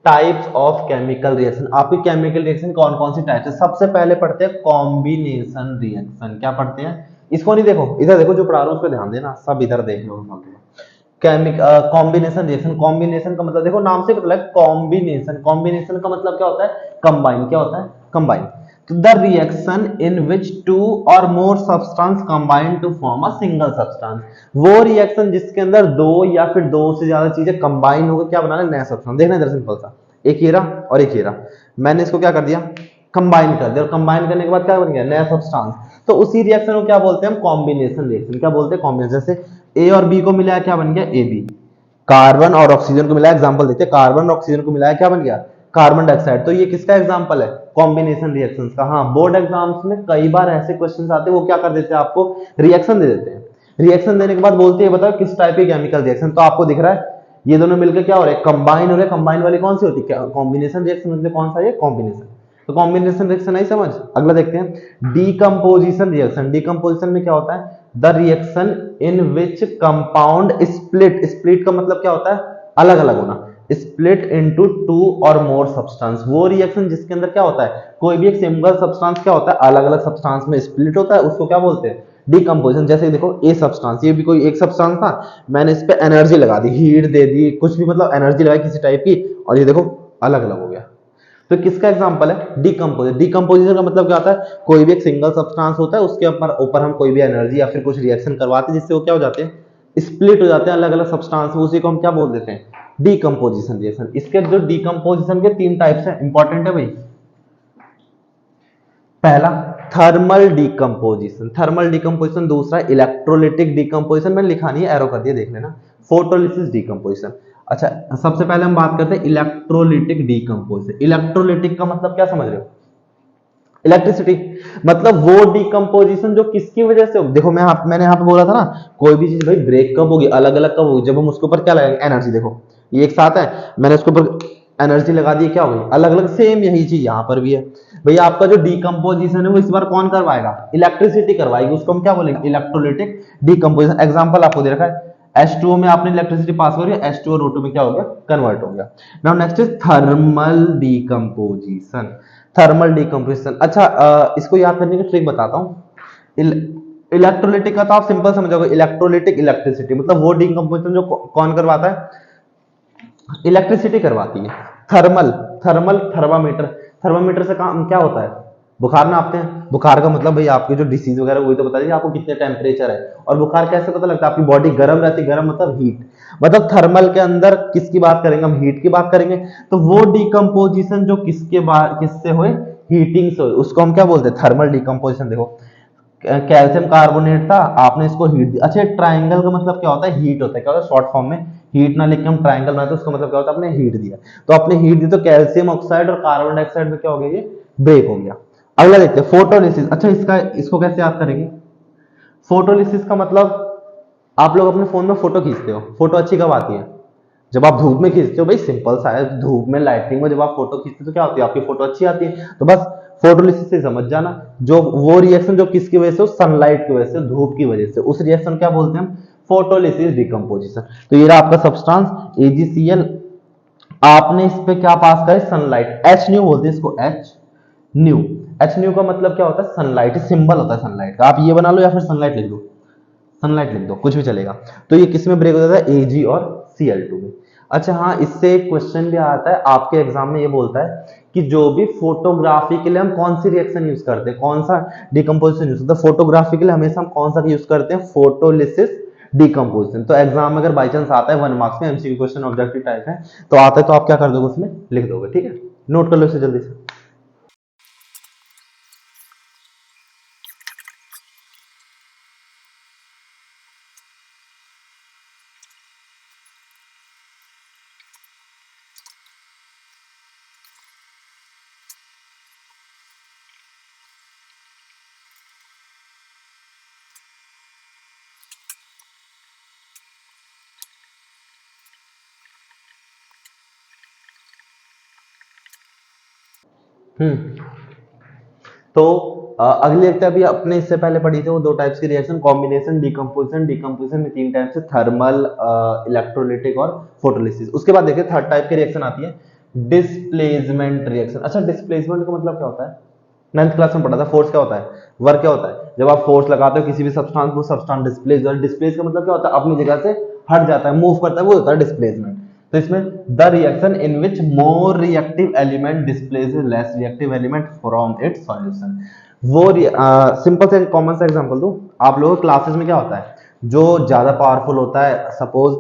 Speaker 1: टाइप्स ऑफ केमिकल रिएक्शन, आपके केमिकल रिएक्शन कौन कौन सी टाइप्स है। सबसे पहले पढ़ते हैं कॉम्बिनेशन रिएक्शन। क्या पढ़ते हैं, इसको नहीं देखो, इधर देखो, जो पढ़ा रहा हूं उस पर ध्यान देना, सब इधर देख लो। कॉम्बिनेशन रिएक्शन, कॉम्बिनेशन का मतलब देखो नाम से पता है, कॉम्बिनेशन, कॉम्बिनेशन का मतलब क्या होता है, कंबाइन। क्या होता है, combine. The reaction in which two or more substance combine to form a single substance, वो रिएक्शन जिसके अंदर दो या फिर दो से ज्यादा चीजें कंबाइन होकर क्या बनाना, नया सब्सटेंस। देखना इधर सिंपल सा, एक ये रहा और एक ये रहा, मैंने इसको क्या कर दिया, कंबाइन कर दिया, और कंबाइन करने के बाद क्या बन गया, नया सब्सटेंस। तो उसी रिएक्शन को क्या बोलते हैं हम, कॉम्बिनेशन रिएक्शन। क्या बोलते हैं, कॉम्बिनेशन। जैसे ए और बी को मिलाया क्या बन गया, ए बी। कार्बन और ऑक्सीजन को मिलाया, एग्जांपल देखते हैं, कार्बन और ऑक्सीजन को मिलाया क्या बन गया, कार्बन डाइऑक्साइड। तो ये किसका एग्जांपल है, कॉम्बिनेशन रिएक्शंस का। हाँ, बोर्ड एग्जाम्स में कई बार ऐसे क्वेश्चंस आते हैं, वो क्या कर देते हैं, आपको रिएक्शन दे देते हैं। रिएक्शन देने के बाद बोलते हैं बताओ किस टाइप की केमिकल रिएक्शन। तो आपको दिख रहा है ये दोनों मिलकर क्या हो रहा है, कंबाइन हो रहे हैं। कंबाइन वाली कौन सी होती है, कॉम्बिनेशन रिएक्शन। मतलब कौन सा, ये कॉम्बिनेशन। तो कॉम्बिनेशन रिएक्शन नहीं समझ, अगला देखते हैं, डीकंपोजिशन रिएक्शन। डीकंपोजिशन में क्या होता है, the reaction in which compound split. Split का मतलब क्या होता है, अलग अलग होना। Split into two or more substance, वो रिएक्शन जिसके अंदर क्या होता है, कोई भी एक सिंगल सब्सटेंस क्या होता है, अलग अलग सब्सटेंस में स्प्लिट होता है, उसको क्या बोलते हैं, डीकंपोजिशन। जैसे देखो ए सब्सटेंस, ये भी कोई एक सब्सटेंस था, मैंने इस पे एनर्जी लगा दी, हीट दे दी, कुछ भी मतलब एनर्जी लगाई किसी टाइप की, और ये देखो अलग अलग हो गया। तो किसका एग्जांपल है, डीकंपोजिशन। डीकंपोजिशन का मतलब क्या होता है, कोई भी एक सिंगल सब्सटेंस होता है, उसके ऊपर हम कोई भी एनर्जी या फिर कुछ रिएक्शन करवाते हैं, जिससे वो क्या हो जाते हैं, स्प्लिट हो जाते हैं अलग अलग सब्सटेंस में, उसी को हम क्या बोल देते हैं, डीकंपोजिशन रिएक्शन। इसके जो डीकंपोजिशन के तीन टाइप्स हैं, इंपॉर्टेंट है भाई। पहला थर्मल डीकंपोजिशन, थर्मल डीकंपोजिशन। दूसरा इलेक्ट्रोलिटिक डीकंपोजिशन, मैंने लिखा नहीं है, एरो कर दिया, देख लेना। Photolysis decomposition. अच्छा, सबसे पहले हम बात करते हैं इलेक्ट्रोलिटिक डीकंपोजिशन। इलेक्ट्रोलिटिक का मतलब क्या समझ रहे हो, इलेक्ट्रिसिटी। मतलब वो डीकंपोजिशन जो किसकी वजह से हो, देखो मैंने यहाँ पे बोला था ना, कोई भी चीज भाई ब्रेक कब होगी, अलग अलग कब होगी, जब हम उसके ऊपर क्या लगाएंगे, एनर्जी। देखो ये एक साथ है, मैंने उसके ऊपर एनर्जी लगा दी, क्या होगी, अलग अलग। सेम यही चीज यहाँ पर भी है भैया। आपका जो डीकंपोजिशन है वो इस बार कौन करवाएगा, इलेक्ट्रिसिटी करवाएगी, उसको हम क्या बोलेंगे, इलेक्ट्रोलिटिक डीकंपोजिशन। एग्जांपल आपको दे रखा है, H2O में आपने इलेक्ट्रिसिटी पास करी, H2O और O2 में क्या हो गया, कन्वर्ट हो गया। Now next is thermal decomposition. Thermal decomposition, अच्छा इसको याद करने की ट्रिक बताता हूँ। इलेक्ट्रोलिटिक का तो आप सिंपल समझोगे, इलेक्ट्रोलिटिक इलेक्ट्रिसिटी, मतलब वो डीकंपोजिशन जो कौन करवाता है, इलेक्ट्रिसिटी करवाती है। Thermal, thermal thermometer. थर्मामीटर से काम क्या होता है, बुखार नापते हैं। बुखार का मतलब भाई आपकी जो डिसीज वगैरह वही तो बता दीजिए आपको कितने टेम्परेचर है। और बुखार कैसे पता लगता है, आपकी बॉडी गर्म रहती है, गर्म मतलब हीट। मतलब थर्मल के अंदर किसकी बात करेंगे हम, हीट की बात करेंगे। तो वो डीकंपोजिशन जो किससे हुए, हीटिंग से हुए, उसको हम क्या बोलते हैं, थर्मल डीकंपोजिशन। देखो कैल्शियम कार्बोनेट था, आपने इसको हीट दिया। अच्छा, ट्राइंगल का मतलब क्या होता है, हीट होता है। क्या होता है, शॉर्ट फॉर्म में हीट ना लिख के हम ट्राइंगल बनाते हैं, उसका मतलब क्या होता है, आपने हीट दिया। तो आपने हीट दी तो कैल्शियम ऑक्साइड और कार्बन डाइऑक्साइड में क्या हो गया, ये ब्रेक हो गया। अगला देखते हैं फोटोलिसिस। अच्छा, इसको कैसे याद करेंगे, फोटोलिसिस का मतलब आप लोग अपने फोन में फोटो खींचते हो, फोटो अच्छी कब आती है, जब आप धूप में खींचते हो। भाई सिंपल सा है, धूप में लाइटिंग में जब आप फोटो खींचते हो तो क्या होती है, आपकी फोटो अच्छी आती है। तो बस फोटोलिसिस से समझ जाना, जो वो रिएक्शन जो किसकी वजह से, सनलाइट की वजह से, धूप की वजह से, उस रिएक्शन क्या बोलते हैं हम, फोटोलिसिस डिकम्पोजिशन। तो ये रहा आपका सब्सटेंस AgCl। आपने इस पे क्या पास करा, सनलाइट, एच न्यू बोलते हैं इसको, एच न्यू। एच न्यू का मतलब क्या होता है, सनलाइट, सिंबल होता है सनलाइट का। आप ये बना लो या फिर सनलाइट लिख दो, सनलाइट लिख दो, कुछ भी चलेगा। तो ये किस में ब्रेक हो जाता है, Ag और Cl2 में। अच्छा हाँ, इससे एक क्वेश्चन भी आता है आपके एग्जाम में, ये बोलता है कि जो भी फोटोग्राफी के लिए हम कौन सी रिएक्शन यूज करते हैं, कौन सा डिकम्पोजिशन यूज करते हैं। फोटोग्राफी के लिए हमेशा हम कौन सा यूज करते हैं, फोटोलिसिस डिकम्पोजिशन। तो एग्जाम में अगर बाई चांस आता है 1 मार्क्स में, एमसीक्यू क्वेश्चन ऑब्जेक्टिव टाइप है, तो आता है तो आप क्या कर दोगे, उसमें लिख दोगे। ठीक है, नोट कर लो इसे जल्दी से। तो अगली एक अभी अपने इससे पहले पढ़ी थी, वो दो टाइप्स की रिएक्शन, कॉम्बिनेशन डिकम्पोजिशन। डिकम्पोजिशन में तीन टाइप्स है, थर्मल, इलेक्ट्रोलिटिक और फोटोलिसिस। उसके बाद देखिए थर्ड टाइप की रिएक्शन आती है, डिस्प्लेसमेंट रिएक्शन। अच्छा, डिस्प्लेसमेंट का मतलब क्या होता है, 9th क्लास में पढ़ा था। फोर्स क्या होता है, वर्क क्या होता है, जब आप फोर्स लगाते हो किसी भी सब्सटेंस को, सब्सटेंस डिस्प्लेस। डिस्प्लेस का मतलब क्या होता है, अपनी जगह से हट जाता है, मूव करता है, वो होता है डिस्प्लेसमेंट। तो इसमें the reaction in which more reactive element displace less reactive element from its solution. वो सिंपल से कॉमन सा एग्जांपल दूं, आप लोगों के क्लासेस में क्या होता है, जो ज्यादा पावरफुल होता है, सपोज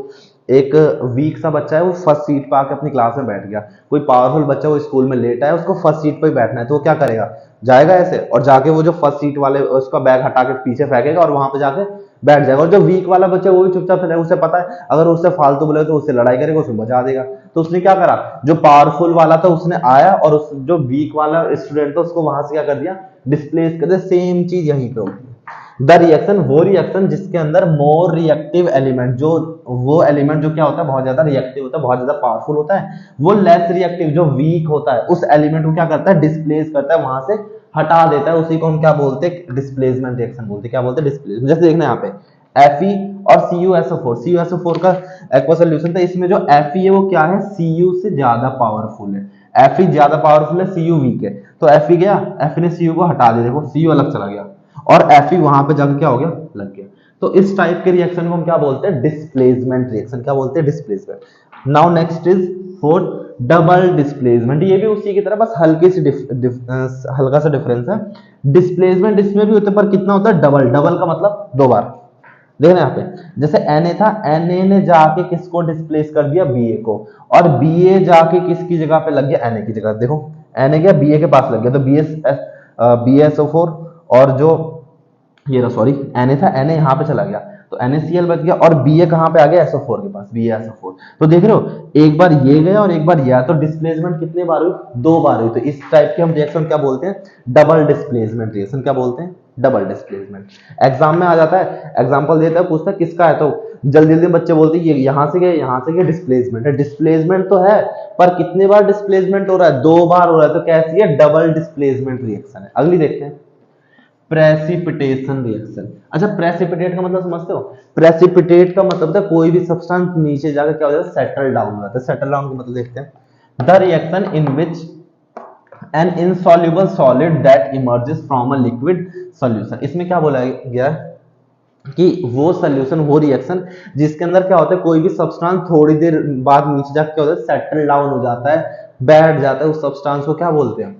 Speaker 1: एक वीक सा बच्चा है वो फर्स्ट सीट पे आके अपनी क्लास में बैठ गया, कोई पावरफुल बच्चा वो स्कूल में लेट आया, उसको फर्स्ट सीट पे ही बैठना है, तो वो क्या करेगा, जाएगा ऐसे और जाके वो जो फर्स्ट सीट वाले उसका बैग हटा के पीछे फेंकेगा और वहां पे जाके बैठ जाएगा। और जो वीक वाला बच्चा वो भी चुपचाप चलेगा, उसे पता है अगर उससे फालतू बोले तो उससे लड़ाई करेगा, उसको बजा देगा। तो उसने क्या करा, जो पावरफुल वाला था उसने आया और उस जो वीक वाला स्टूडेंट था उसको वहां से क्या कर दिया, डिस्प्लेस कर दिया। सेम चीज यहीं पे होगी। द रिएक्शन वो रिएक्शन जिसके अंदर मोर रिएक्टिव एलिमेंट, जो वो एलिमेंट जो क्या होता है बहुत ज्यादा रिएक्टिव होता है, बहुत ज्यादा पावरफुल होता है, वो लेस रिएक्टिव जो वीक होता है उस एलिमेंट को क्या करता है, डिस्प्लेस करता है, वहां से हटा देता है। उसी को हम क्या बोलते हैं, डिस्प्लेसमेंट रिएक्शन बोलते हैं। क्या बोलते हैं, डिस्प्लेसमेंट। जैसे देखना यहाँ पे Fe और CuSO4, CuSO4 का एक्वा सोल्यूशन था, इसमें जो Fe है वो क्या है, Cu से ज्यादा पावरफुल है। Fe ज्यादा पावरफुल है, Cu वीक है, तो Fe गया, Fe ने Cu को हटा दिया, देखो Cu अलग चला गया और Fe वहां पे जाकर क्या हो गया, लग गया। तो इस टाइप के रिएक्शन को हम क्या बोलते हैं, डिस्प्लेसमेंट रिएक्शन। क्या बोलते हैं, displacement. Now next is for double displacement. ये भी उसी की तरह, बस हल्की सी हल्का सा डिफरेंस है। डिस्प्लेसमेंट इसमें भी होता है पर कितना होता है, डबल। डबल का मतलब दो बार। देखना यहाँ पे, जैसे Na था, Na ने जाके किसको डिस्प्लेस कर दिया, Ba को, और Ba जाके किसकी जगह पे लग गया, Na की जगह। देखो Na गया Ba के पास लग गया, तो BaSO4 और जो ये रहा, सॉरी Na था, Na यहाँ पे चला गया तो NaCl बच गया, और Ba कहाँ पे आ गया, SO4 के पास, BaSO4। तो देख रहे हो, एक बार ये गया और एक बार ये आया, तो डिस्प्लेसमेंट कितने बार हुई, दो बार हुई। तो इस टाइप के हम रिएक्शन क्या बोलते हैं, डबल डिस्प्लेसमेंट रिएक्शन। क्या बोलते हैं, डबल डिस्प्लेसमेंट। एग्जाम में आ जाता है, एग्जांपल देता है, पूछता है किसका है, तो जल्दी जल्दी बच्चे बोलते हैं ये यहाँ से गए, यहाँ से गए, डिस्प्लेसमेंट है। डिस्प्लेसमेंट तो है पर कितने बार डिस्प्लेसमेंट हो रहा है, दो बार हो रहा है, तो कैसी है, डबल डिस्प्लेसमेंट रिएक्शन है। अगली देखते हैं, प्रेसिपिटेशन रिएक्शन। अच्छा, प्रेसिपिटेट का मतलब समझते हो, प्रेसिपिटेट का मतलब है कोई भी सब्सटेंस नीचे जाकर क्या हो जाता है, सेटल डाउन हो जाता है। सेटल डाउन का मतलब देखते हैं, the reaction in which N insoluble solid that emerges from a liquid solution. इसमें क्या बोला गया है कि वो सॉल्यूशन, वो रिएक्शन जिसके अंदर क्या होता है, कोई भी सब्सटेंस थोड़ी देर बाद नीचे जाकर क्या होता है, सेटल डाउन हो जाता है, बैठ जाता है, उस सब्सटेंस को क्या बोलते हैं,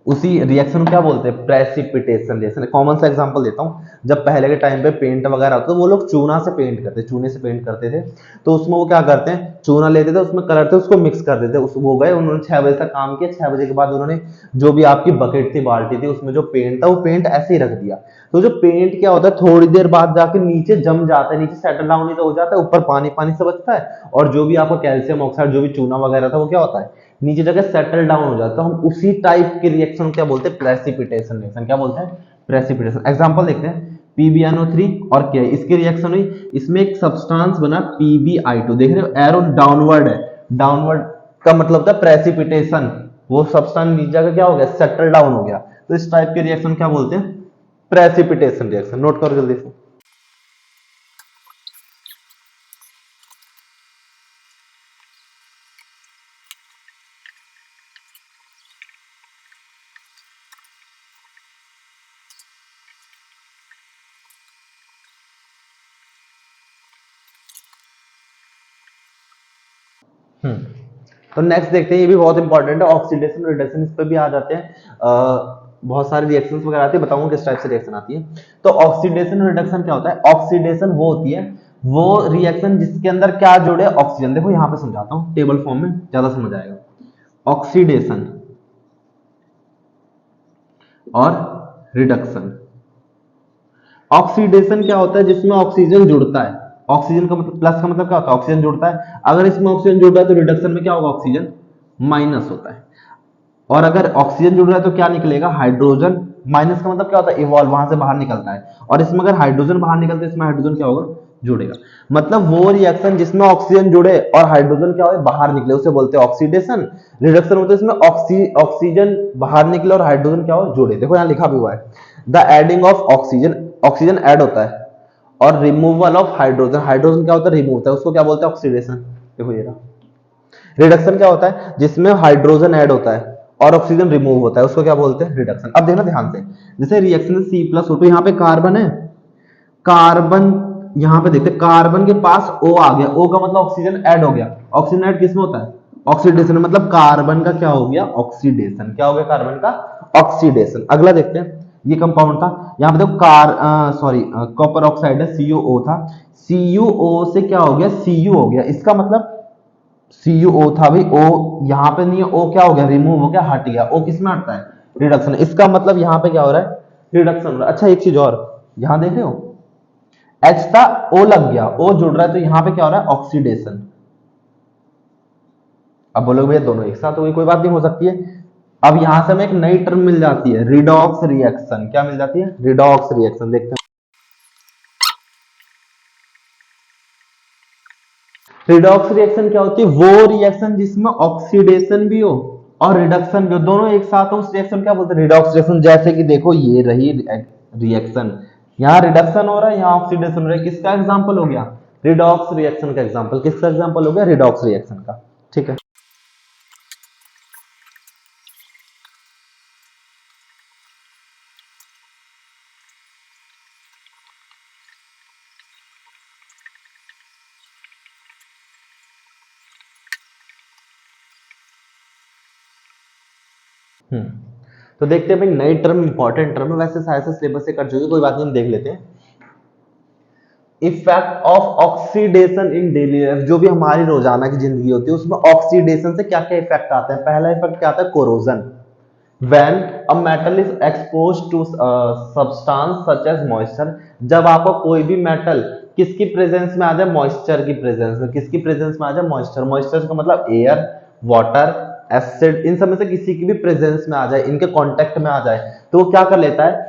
Speaker 1: उसी रिएक्शन को क्या बोलते हैं, प्रेसिपिटेशन रिएक्शन। कॉमन सा एग्जांपल देता हूं, जब पहले के टाइम पे पेंट वगैरह होता तो वो लोग चूना से पेंट करते, चूने से पेंट करते थे। तो उसमें वो क्या करते हैं, चूना लेते थे, उसमें कलर थे, उसको मिक्स कर देते। उस वो गए, उन्होंने 6 बजे तक काम किया, 6 बजे के बाद उन्होंने जो भी आपकी बकेट थी, बाल्टी थी, उसमें जो पेंट था वो पेंट ऐसे ही रख दिया। तो जो पेंट क्या होता है, थोड़ी देर बाद जाके नीचे जम जाता है, नीचे सेटल डाउन ही तो हो जाता है, ऊपर पानी पानी से बचता है, और जो भी आपका कैल्शियम ऑक्साइड, जो भी चूना वगैरह था, वो क्या होता है, नीचे जाके सेटल डाउन हो जाता है। तो हम उसी टाइप के रिएक्शन क्या बोलते हैं, प्रेसिपिटेशन रिएक्शन। क्या बोलते हैं, प्रेसिपिटेशन। एग्जांपल देखते हैं, PbNO3 और क्या है, इसकी रिएक्शन हुई, इसमें एक सब्सटेंस बना PbI2। देख रहे हो, एरो डाउनवर्ड है, डाउनवर्ड का मतलब होता है प्रेसिपिटेशन। वो सब्सटेंस नीचे जाकर क्या हो गया, सेटल डाउन हो गया। तो इस टाइप के रिएक्शन क्या बोलते हैं, प्रेसिपिटेशन रिएक्शन। नोट करो जल्दी से। तो नेक्स्ट देखते हैं, ये भी बहुत इंपॉर्टेंट है, ऑक्सीडेशन रिडक्शन। इस पे भी आ जाते हैं, बहुत सारी रिएक्शंस वगैरह आती है, बताऊंगा किस टाइप से रिएक्शन आती है। तो ऑक्सीडेशन रिडक्शन क्या होता है, ऑक्सीडेशन वो होती है वो रिएक्शन जिसके अंदर क्या जोड़े, ऑक्सीजन। देखो यहां पे समझाता हूं टेबल फॉर्म में, ज्यादा समझ आएगा। ऑक्सीडेशन और रिडक्शन। ऑक्सीडेशन क्या होता है, जिसमें ऑक्सीजन जुड़ता है। ऑक्सीजन का मतलब, प्लस का मतलब क्या होता है, ऑक्सीजन जुड़ता है। अगर इसमें ऑक्सीजन जुड़ रहा है तो रिडक्शन में क्या होगा, ऑक्सीजन माइनस होता है। और अगर ऑक्सीजन जुड़ रहा है तो क्या निकलेगा, हाइड्रोजन। माइनस का मतलब क्या होता है, इवॉल्व, वहां से बाहर निकलता है। और इसमें अगर हाइड्रोजन बाहर निकलता है, इसमें हाइड्रोजन क्या होगा, जुड़ेगा। मतलब वो रिएक्शन जिसमें ऑक्सीजन जुड़े और हाइड्रोजन क्या हो, बाहर निकले, उसे बोलते हैं ऑक्सीडेशन। रिडक्शन होता है इसमें ऑक्सीजन बाहर निकले और हाइड्रोजन क्या हो, जुड़े। देखो यहाँ लिखा भी हुआ है, the adding of oxygen, oxygen add होता है, और रिमूवल ऑफ हाइड्रोजन, हाइड्रोजन क्या होता है, रिमूव होता है, उसको क्या बोलते हैं, ऑक्सीडेशन। देखो ये रहा। रिडक्शन क्या होता है, जिसमें हाइड्रोजन ऐड होता है और ऑक्सीजन रिमूव होता है, उसको क्या बोलते हैं, रिडक्शन। अब देखना ध्यान से, जैसे रिएक्शन C+O, तो यहाँ पे कार्बन है, कार्बन यहाँ पे देखते, कार्बन के पास O आ गया, O का मतलब ऑक्सीजन ऐड हो गया, ऑक्सीजनेट किसमें होता है? ऑक्सीडेशन, मतलब कार्बन का क्या हो गया? ऑक्सीडेशन। क्या हो गया? कार्बन का ऑक्सीडेशन। अगला देखते हैं, ये कंपाउंड था, यहाँ पे देखो कॉपर ऑक्साइड है, CuO था, CuO से क्या हो गया? Cu हो गया। इसका मतलब CuO था भाई, O यहाँ पे नहीं है, O क्या हो गया? रिमूव हो गया, हट गया। O किस में हटता है? रिडक्शन। इसका मतलब यहाँ पे क्या हो रहा है? रिडक्शन हो रहा है। अच्छा एक चीज और, यहाँ देख रहे हो H था, O लग गया, O जुड़ रहा है, तो यहाँ पे क्या हो रहा है? ऑक्सीडेशन। अब बोलोगे भैया दोनों एक साथ हो गई, कोई बात नहीं, हो सकती है। अब यहां से हमें एक नई टर्म मिल जाती है, रिडॉक्स रिएक्शन। क्या मिल जाती है? Redox reaction. देखते हैं रिडॉक्स रिएक्शन क्या होती है? वो रिएक्शन जिसमें ऑक्सीडेशन भी हो और रिडक्शन भी हो, दोनों एक साथ हो, उस रिएक्शन क्या बोलते हैं? Redox reaction. जैसे कि देखो ये रही रिएक्शन, यहाँ रिडक्शन हो रहा है, यहाँ ऑक्सीडेशन हो रहा है, किसका एग्जांपल हो गया? रिडॉक्स रिएक्शन का एग्जांपल। किसका एग्जांपल हो गया? रिडॉक्स रिएक्शन का। ठीक है, तो देखते हैं भाई, नई टर्म इंपॉर्टेंट टर्म है, वैसे शायद से सिलेबस से कट चुकी, कोई बात नहीं, हम देख लेते हैं। Effect of oxidation in daily life, जो भी हमारी रोजाना की जिंदगी होती है उसमें ऑक्सीडेशन से क्या क्या इफेक्ट आते हैं। पहला इफेक्ट क्या आता है? Corrosion. When a metal is exposed to substance such as moisture, जब आपको कोई भी मेटल किसकी प्रेजेंस में आ जाए? मॉइस्चर की प्रेजेंस में। किसकी प्रेजेंस में आ जाए? मॉइस्चर। मॉइस्चर का मतलब एयर, वाटर, एसिड, इन सब में से किसी की भी प्रेजेंस में आ जाए, इनके कांटेक्ट में आ जाए, तो वो क्या कर लेता है?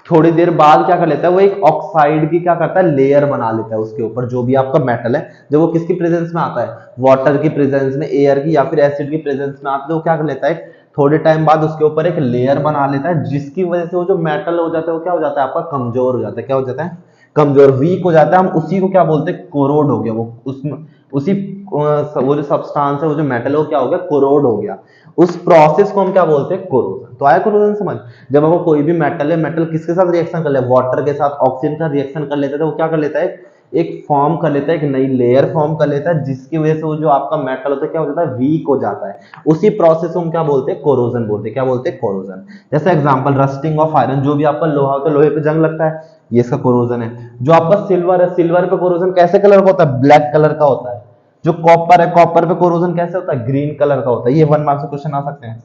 Speaker 1: थोड़ी देर बाद क्या कर लेता है? वो एक ऑक्साइड की क्या करता है? लेयर बना लेता है उसके ऊपर, जो भी आपका मेटल है। जब वो किसकी प्रेजेंस में आता है? वाटर की प्रेजेंस में, एयर की या फिर एसिड की प्रेजेंस में आता है, तो वो क्या कर लेता है? थोड़े टाइम बाद उसके ऊपर एक लेयर बना लेता है, जिसकी वजह से वो जो मेटल हो जाता है वो क्या हो जाता है? आपका कमजोर हो जाता है। क्या हो जाता है? कमजोर, वीक हो जाता है। हम उसी को क्या बोलते हैं? कोरोड हो गया वो। उसमें उसी वो जो सब्सटेंस है, वो जो मेटल है, वो क्या हो गया? कोरोड हो गया। उस प्रोसेस को हम क्या बोलते हैं? कोरोजन। तो आया कोरोजन समझ? जब आपको कोई भी मेटल है, मेटल किसके साथ रिएक्शन कर ले? वाटर के साथ, ऑक्सीजन का रिएक्शन कर लेता है, तो वो क्या कर लेता है? एक फॉर्म कर लेता है, एक नई लेयर फॉर्म कर लेता है, जिसकी वजह से वो जो आपका मेटल होता है क्या हो जाता है? वीक हो जाता है। उसी प्रोसेस को हम क्या बोलते हैं? कोरोजन बोलते हैं। क्या बोलते हैं? कोरोजन। जैसे एग्जांपल, रस्टिंग ऑफ आयरन, जो भी आपका लोहा होता है, लोहे पे जंग लगता है, ये इसका कोरोजन है। जो आपका सिल्वर है, सिल्वर पे कोरोजन कैसे कलर का होता है? ब्लैक कलर का होता है। जो कॉपर है, कॉपर पे कोरोजन कैसे होता है? ग्रीन कलर का होता है। ये 1 मार्क्स से क्वेश्चन आ सकते हैं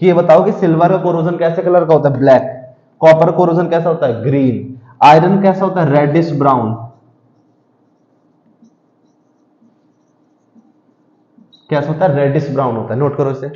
Speaker 1: कि ये बताओ कि सिल्वर का कोरोजन कैसे कलर का होता है? ब्लैक। कॉपर कोरोजन कैसा होता है? ग्रीन। आयरन कैसा होता है? Reddish brown. कैसा होता है? रेडिश ब्राउन होता है। नोट करो इसे।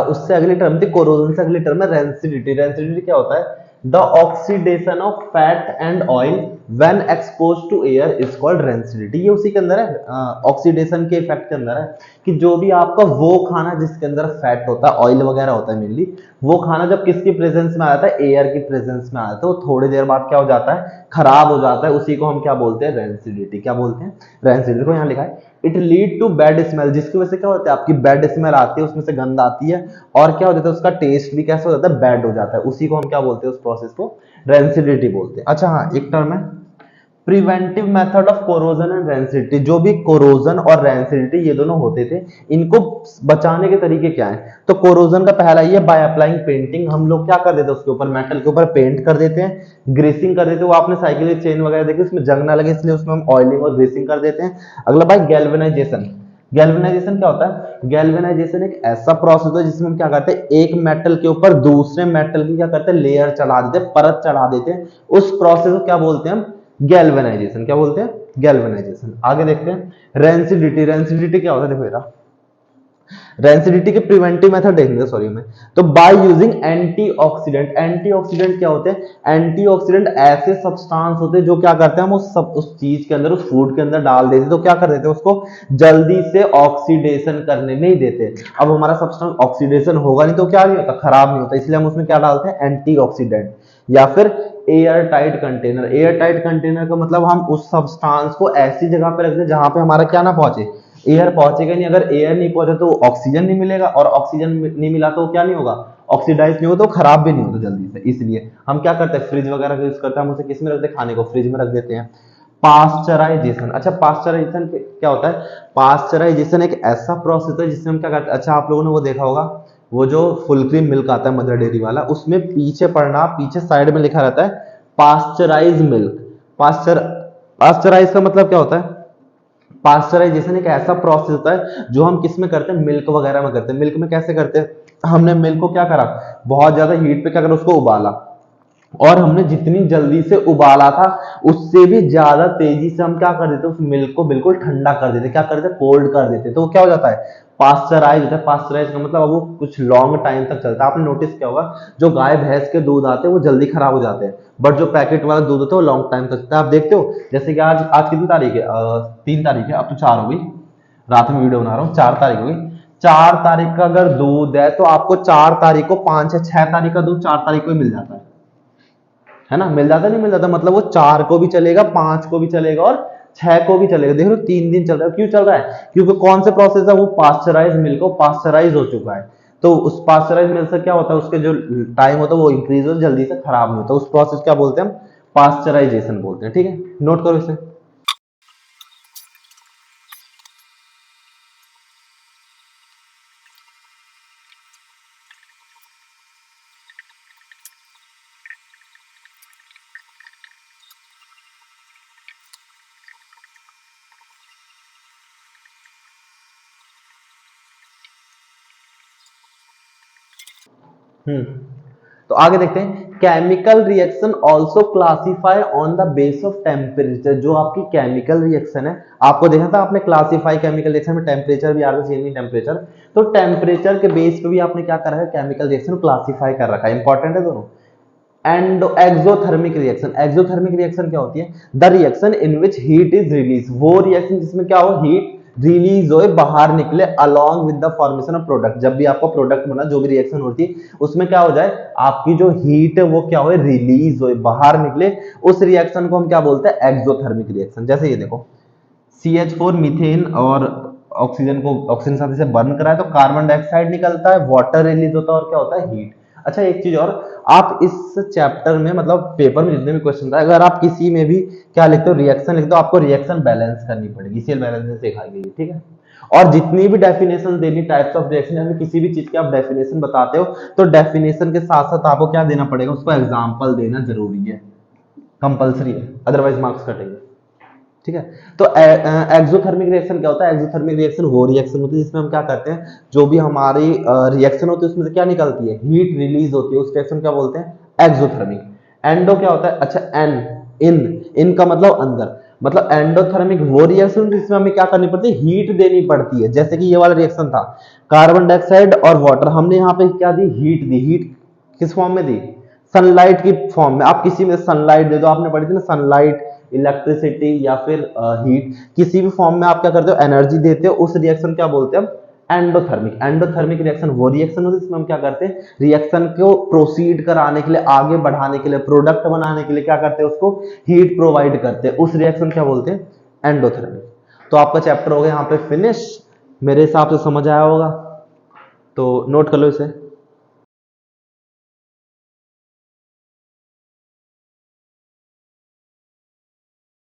Speaker 1: उससे अगली टर्म थी कोरोजन से अगली टर्म है रेंसिडिटी। रेंसिडिटी क्या होता है? The oxidation of fat and oil when exposed to air is called rancidity. ये उसी के अंदर है, ऑक्सीडेशन के इफेक्ट के अंदर है, कि जो भी आपका वो खाना जिसके अंदर फैट होता है, ऑयल वगैरह होता है मेनली, वो खाना जब किसकी प्रेजेंस में आता है? एयर की प्रेजेंस में आता है, तो थोड़ी देर बाद क्या हो जाता है? खराब हो जाता है। उसी को हम क्या बोलते हैं? रेंसिडिटी। क्या बोलते हैं? रेंसिडिटी। को यहाँ लिखा है it lead to bad smell, जिसकी वजह से क्या होता है? आपकी बैड स्मेल आती है, उसमें से गंध आती है, और क्या हो जाता है? उसका टेस्ट भी कैसा हो जाता है? बैड हो जाता है। उसी को हम क्या बोलते हैं? उस प्रोसेस को रेंसिडिटी बोलते हैं। अच्छा हाँ, एक टर्म है preventive method of corrosion and rancidity. जो भी कोरोजन और रेंसिडिटी ये दोनों होते थे, इनको बचाने के तरीके क्या है? तो कोरोजन का पहला ये, बाय अप्लाइंग पेंटिंग, हम लोग क्या कर देते हैं? उसके ऊपर, मेटल के ऊपर पेंट कर देते हैं, ग्रीसिंग कर देते हैं। वो आपने साइकिल की चेन वगैरह देखी, उसमें जंग ना लगे इसलिए उसमें हम ऑयलिंग और ग्रीसिंग कर देते हैं। अगला बाय गैल्वेनाइजेशन। गैल्वेनाइजेशन क्या होता है? गैल्वेनाइजेशन एक ऐसा प्रोसेस होता है जिसमें हम क्या करते हैं? एक मेटल के ऊपर दूसरे मेटल की क्या करते हैं? लेयर चढ़ा देते हैं, परत चढ़ा देते हैं। उस प्रोसेस को क्या बोलते हैं हम? गैल्वेनाइजेशन। क्या बोलते हैं? गैल्वेनाइजेशन। आगे देखते हैं रेंसिडिटी। रेंसिडिटी क्या होता है? देखो बेटा, रेंसिडिटी के प्रिवेंटिव मेथड देखेंगे सॉरी में। तो बाय यूजिंग एंटीऑक्सीडेंट, एंटीऑक्सीडेंट क्या होते हैं? एंटीऑक्सीडेंट ऐसे सब्सटेंस होते हैं जो क्या करते हैं, हम उस चीज के अंदर, उस फूड के अंदर डाल देते हैं तो क्या कर देते हैं, उसको जल्दी से ऑक्सीडेशन करने नहीं देते। अब हमारा सब्सटेंस ऑक्सीडेशन होगा नहीं तो क्या नहीं होता, खराब नहीं होता, इसलिए हम उसमें क्या डालते हैं, एंटीऑक्सीडेंट। या फिर air tight container, air tight container का मतलब हम उस सब्सटेंस को ऐसी जगह पे रखते हैं जहां पे हमारा क्या ना पहुंचे, एयर पहुंचेगा नहीं। अगर एयर नहीं पहुंचा तो ऑक्सीजन नहीं मिलेगा, और ऑक्सीजन नहीं मिला तो क्या नहीं होगा, ऑक्सीडाइज नहीं होगा, तो खराब भी नहीं होता जल्दी से। इसलिए हम क्या करते हैं, फ्रिज वगैरह यूज करते हैं, हम उसे किस में रखते हैं, खाने को फ्रिज में रख देते हैं। पास्चराइजेशन, अच्छा पास्चराइजेशन क्या होता है? पास्चराइजेशन एक ऐसा प्रोसेस है जिसमें हम क्या करते हैं, अच्छा आप लोगों ने वो देखा होगा, वो जो फुल क्रीम मिल्क आता है मदर डेयरी वाला, उसमें पीछे पढ़ना, पीछे साइड में लिखा रहता है पास्चराइज मिल्क। पास्चराइज का मतलब क्या होता है? पास्चराइजेशन एक ऐसा प्रोसेस होता है जो हम किस में करते हैं, मिल्क वगैरह में करते हैं। मिल्क में कैसे करते हैं, हमने मिल्क को क्या करा, बहुत ज्यादा हीट पे क्या करा, उसको उबाला, और हमने जितनी जल्दी से उबाला था उससे भी ज्यादा तेजी से हम क्या कर देते, उस मिल्क को बिल्कुल ठंडा कर देते, क्या कर देते, कोल्ड कर देते, तो वो क्या हो जाता है, पास्चराइज होता है। पास्चराइज का मतलब वो कुछ लॉन्ग टाइम तक चलता है। आपने नोटिस किया होगा, जो गाय भैंस के दूध आते हैं वो जल्दी खराब हो जाते हैं, बट जो पैकेट वाला दूध होता है वो लॉन्ग टाइम तक चलता है। आप देखते हो, जैसे कि आज आज कितनी तारीख है, 3 तारीख है, अब तो 4 हो गई, रात में वीडियो बना रहा हूँ, 4 तारीख हो गई। 4 तारीख का अगर दूध है तो आपको 4 तारीख को 5 या 6 तारीख का दूध 4 तारीख को ही मिल जाता है ना, मिल जाता नहीं मिल जाता, मतलब वो 4 को भी चलेगा, 5 को भी चलेगा और 6 को भी चलेगा। देख लो 3 दिन चल रहा है, क्यों चल रहा है, क्योंकि कौन से प्रोसेस है, वो पास्चराइज मिल्क को पास्चराइज हो चुका है। तो उस पास्चराइज मिल्क से क्या होता है, उसके जो टाइम होता है वो इंक्रीज हो, जल्दी से खराब नहीं होता, उस प्रोसेस क्या बोलते हैं हम, पास्चराइजेशन बोलते हैं। ठीक है, नोट करो इसे। तो आगे देखते हैं, chemical reaction also classify on the base of temperature. जो आपकी केमिकल रिएक्शन है, आपको देखा था आपने क्लासिफाई केमिकल रिएक्शन में टेम्परेचर भी आता है, चेंजिंग टेम्परेचर, तो टेम्परेचर के बेस पे भी आपने क्या करा है, केमिकल रिएक्शन क्लासिफाई कर रखा है। इंपॉर्टेंट है दोनों। And exothermic reaction, exothermic reaction क्या होती है, the reaction in which heat is release, वो रिएक्शन जिसमें क्या हो, हीट रिलीज हो, बाहर निकले, along with the formation of product. जब भी आपका प्रोडक्ट बना, जो भी रिएक्शन होती है उसमें क्या हो जाए, आपकी जो हीट है वो क्या हो, रिलीज हो, बाहर निकले, उस रिएक्शन को हम क्या बोलते हैं, एक्सोथर्मिक रिएक्शन। जैसे ये देखो, CH4 मीथेन और ऑक्सीजन को, ऑक्सीजन साथ से बर्न कराए तो कार्बन डाइऑक्साइड निकलता है, वाटर रिलीज होता है, और क्या होता है, हीट। अच्छा एक चीज और, आप इस चैप्टर में मतलब पेपर में जितने भी क्वेश्चन था, अगर आप किसी में भी क्या लिखते हो, रिएक्शन लिखते हो, आपको रिएक्शन बैलेंस करनी पड़ेगी, CL बैलेंस सिखाई गई है। ठीक है, और जितनी भी डेफिनेशन देनी, टाइप्स ऑफ रिएक्शन, या किसी भी चीज की आप डेफिनेशन बताते हो तो डेफिनेशन के साथ साथ आपको क्या देना पड़ेगा, उसको एग्जाम्पल देना जरूरी है, कंपल्सरी है, अदरवाइज मार्क्स कटेंगे। ठीक है, तो एक्सोथर्मिक रिएक्शन क्या होता है, एक्सोथर्मिक रिएक्शन वो रिएक्शन होती है जिसमें हम क्या करते हैं, जो भी हमारी रिएक्शन होती है उसमें से क्या निकलती है, हीट रिलीज होती है, उस रिएक्शन क्या बोलते हैं, एक्सोथर्मिक। एंडो क्या होता है, अच्छा एन, इन का मतलब अंदर, मतलब एंडोथर्मिक वो रिएक्शन जिसमें हमें क्या करनी पड़ती है, हीट देनी पड़ती है। जैसे कि ये वाला रिएक्शन था, कार्बन डाइऑक्साइड और वाटर, हमने यहाँ पे क्या दी, हीट दी। हीट किस फॉर्म में दी, सनलाइट की फॉर्म में। आप किसी में सनलाइट दे दो, आपने पढ़ी थी ना, सनलाइट, इलेक्ट्रिसिटी या फिर हीट, किसी भी फॉर्म में आप क्या करते हो, एनर्जी देते हो, उस रिएक्शन क्या बोलते हैं हम, एंडोथर्मिक। एंडोथर्मिक रिएक्शन वो रिएक्शन होती है जिसमें हम क्या करते हैं, रिएक्शन को प्रोसीड कराने के लिए, आगे बढ़ाने के लिए, प्रोडक्ट बनाने के लिए क्या करते हैं, उसको हीट प्रोवाइड करते हैं, उस रिएक्शन क्या बोलते हैं, एंडोथर्मिक। तो आपका चैप्टर हो गया यहाँ पे फिनिश, मेरे हिसाब से समझ आया होगा, तो नोट कर लो इसे।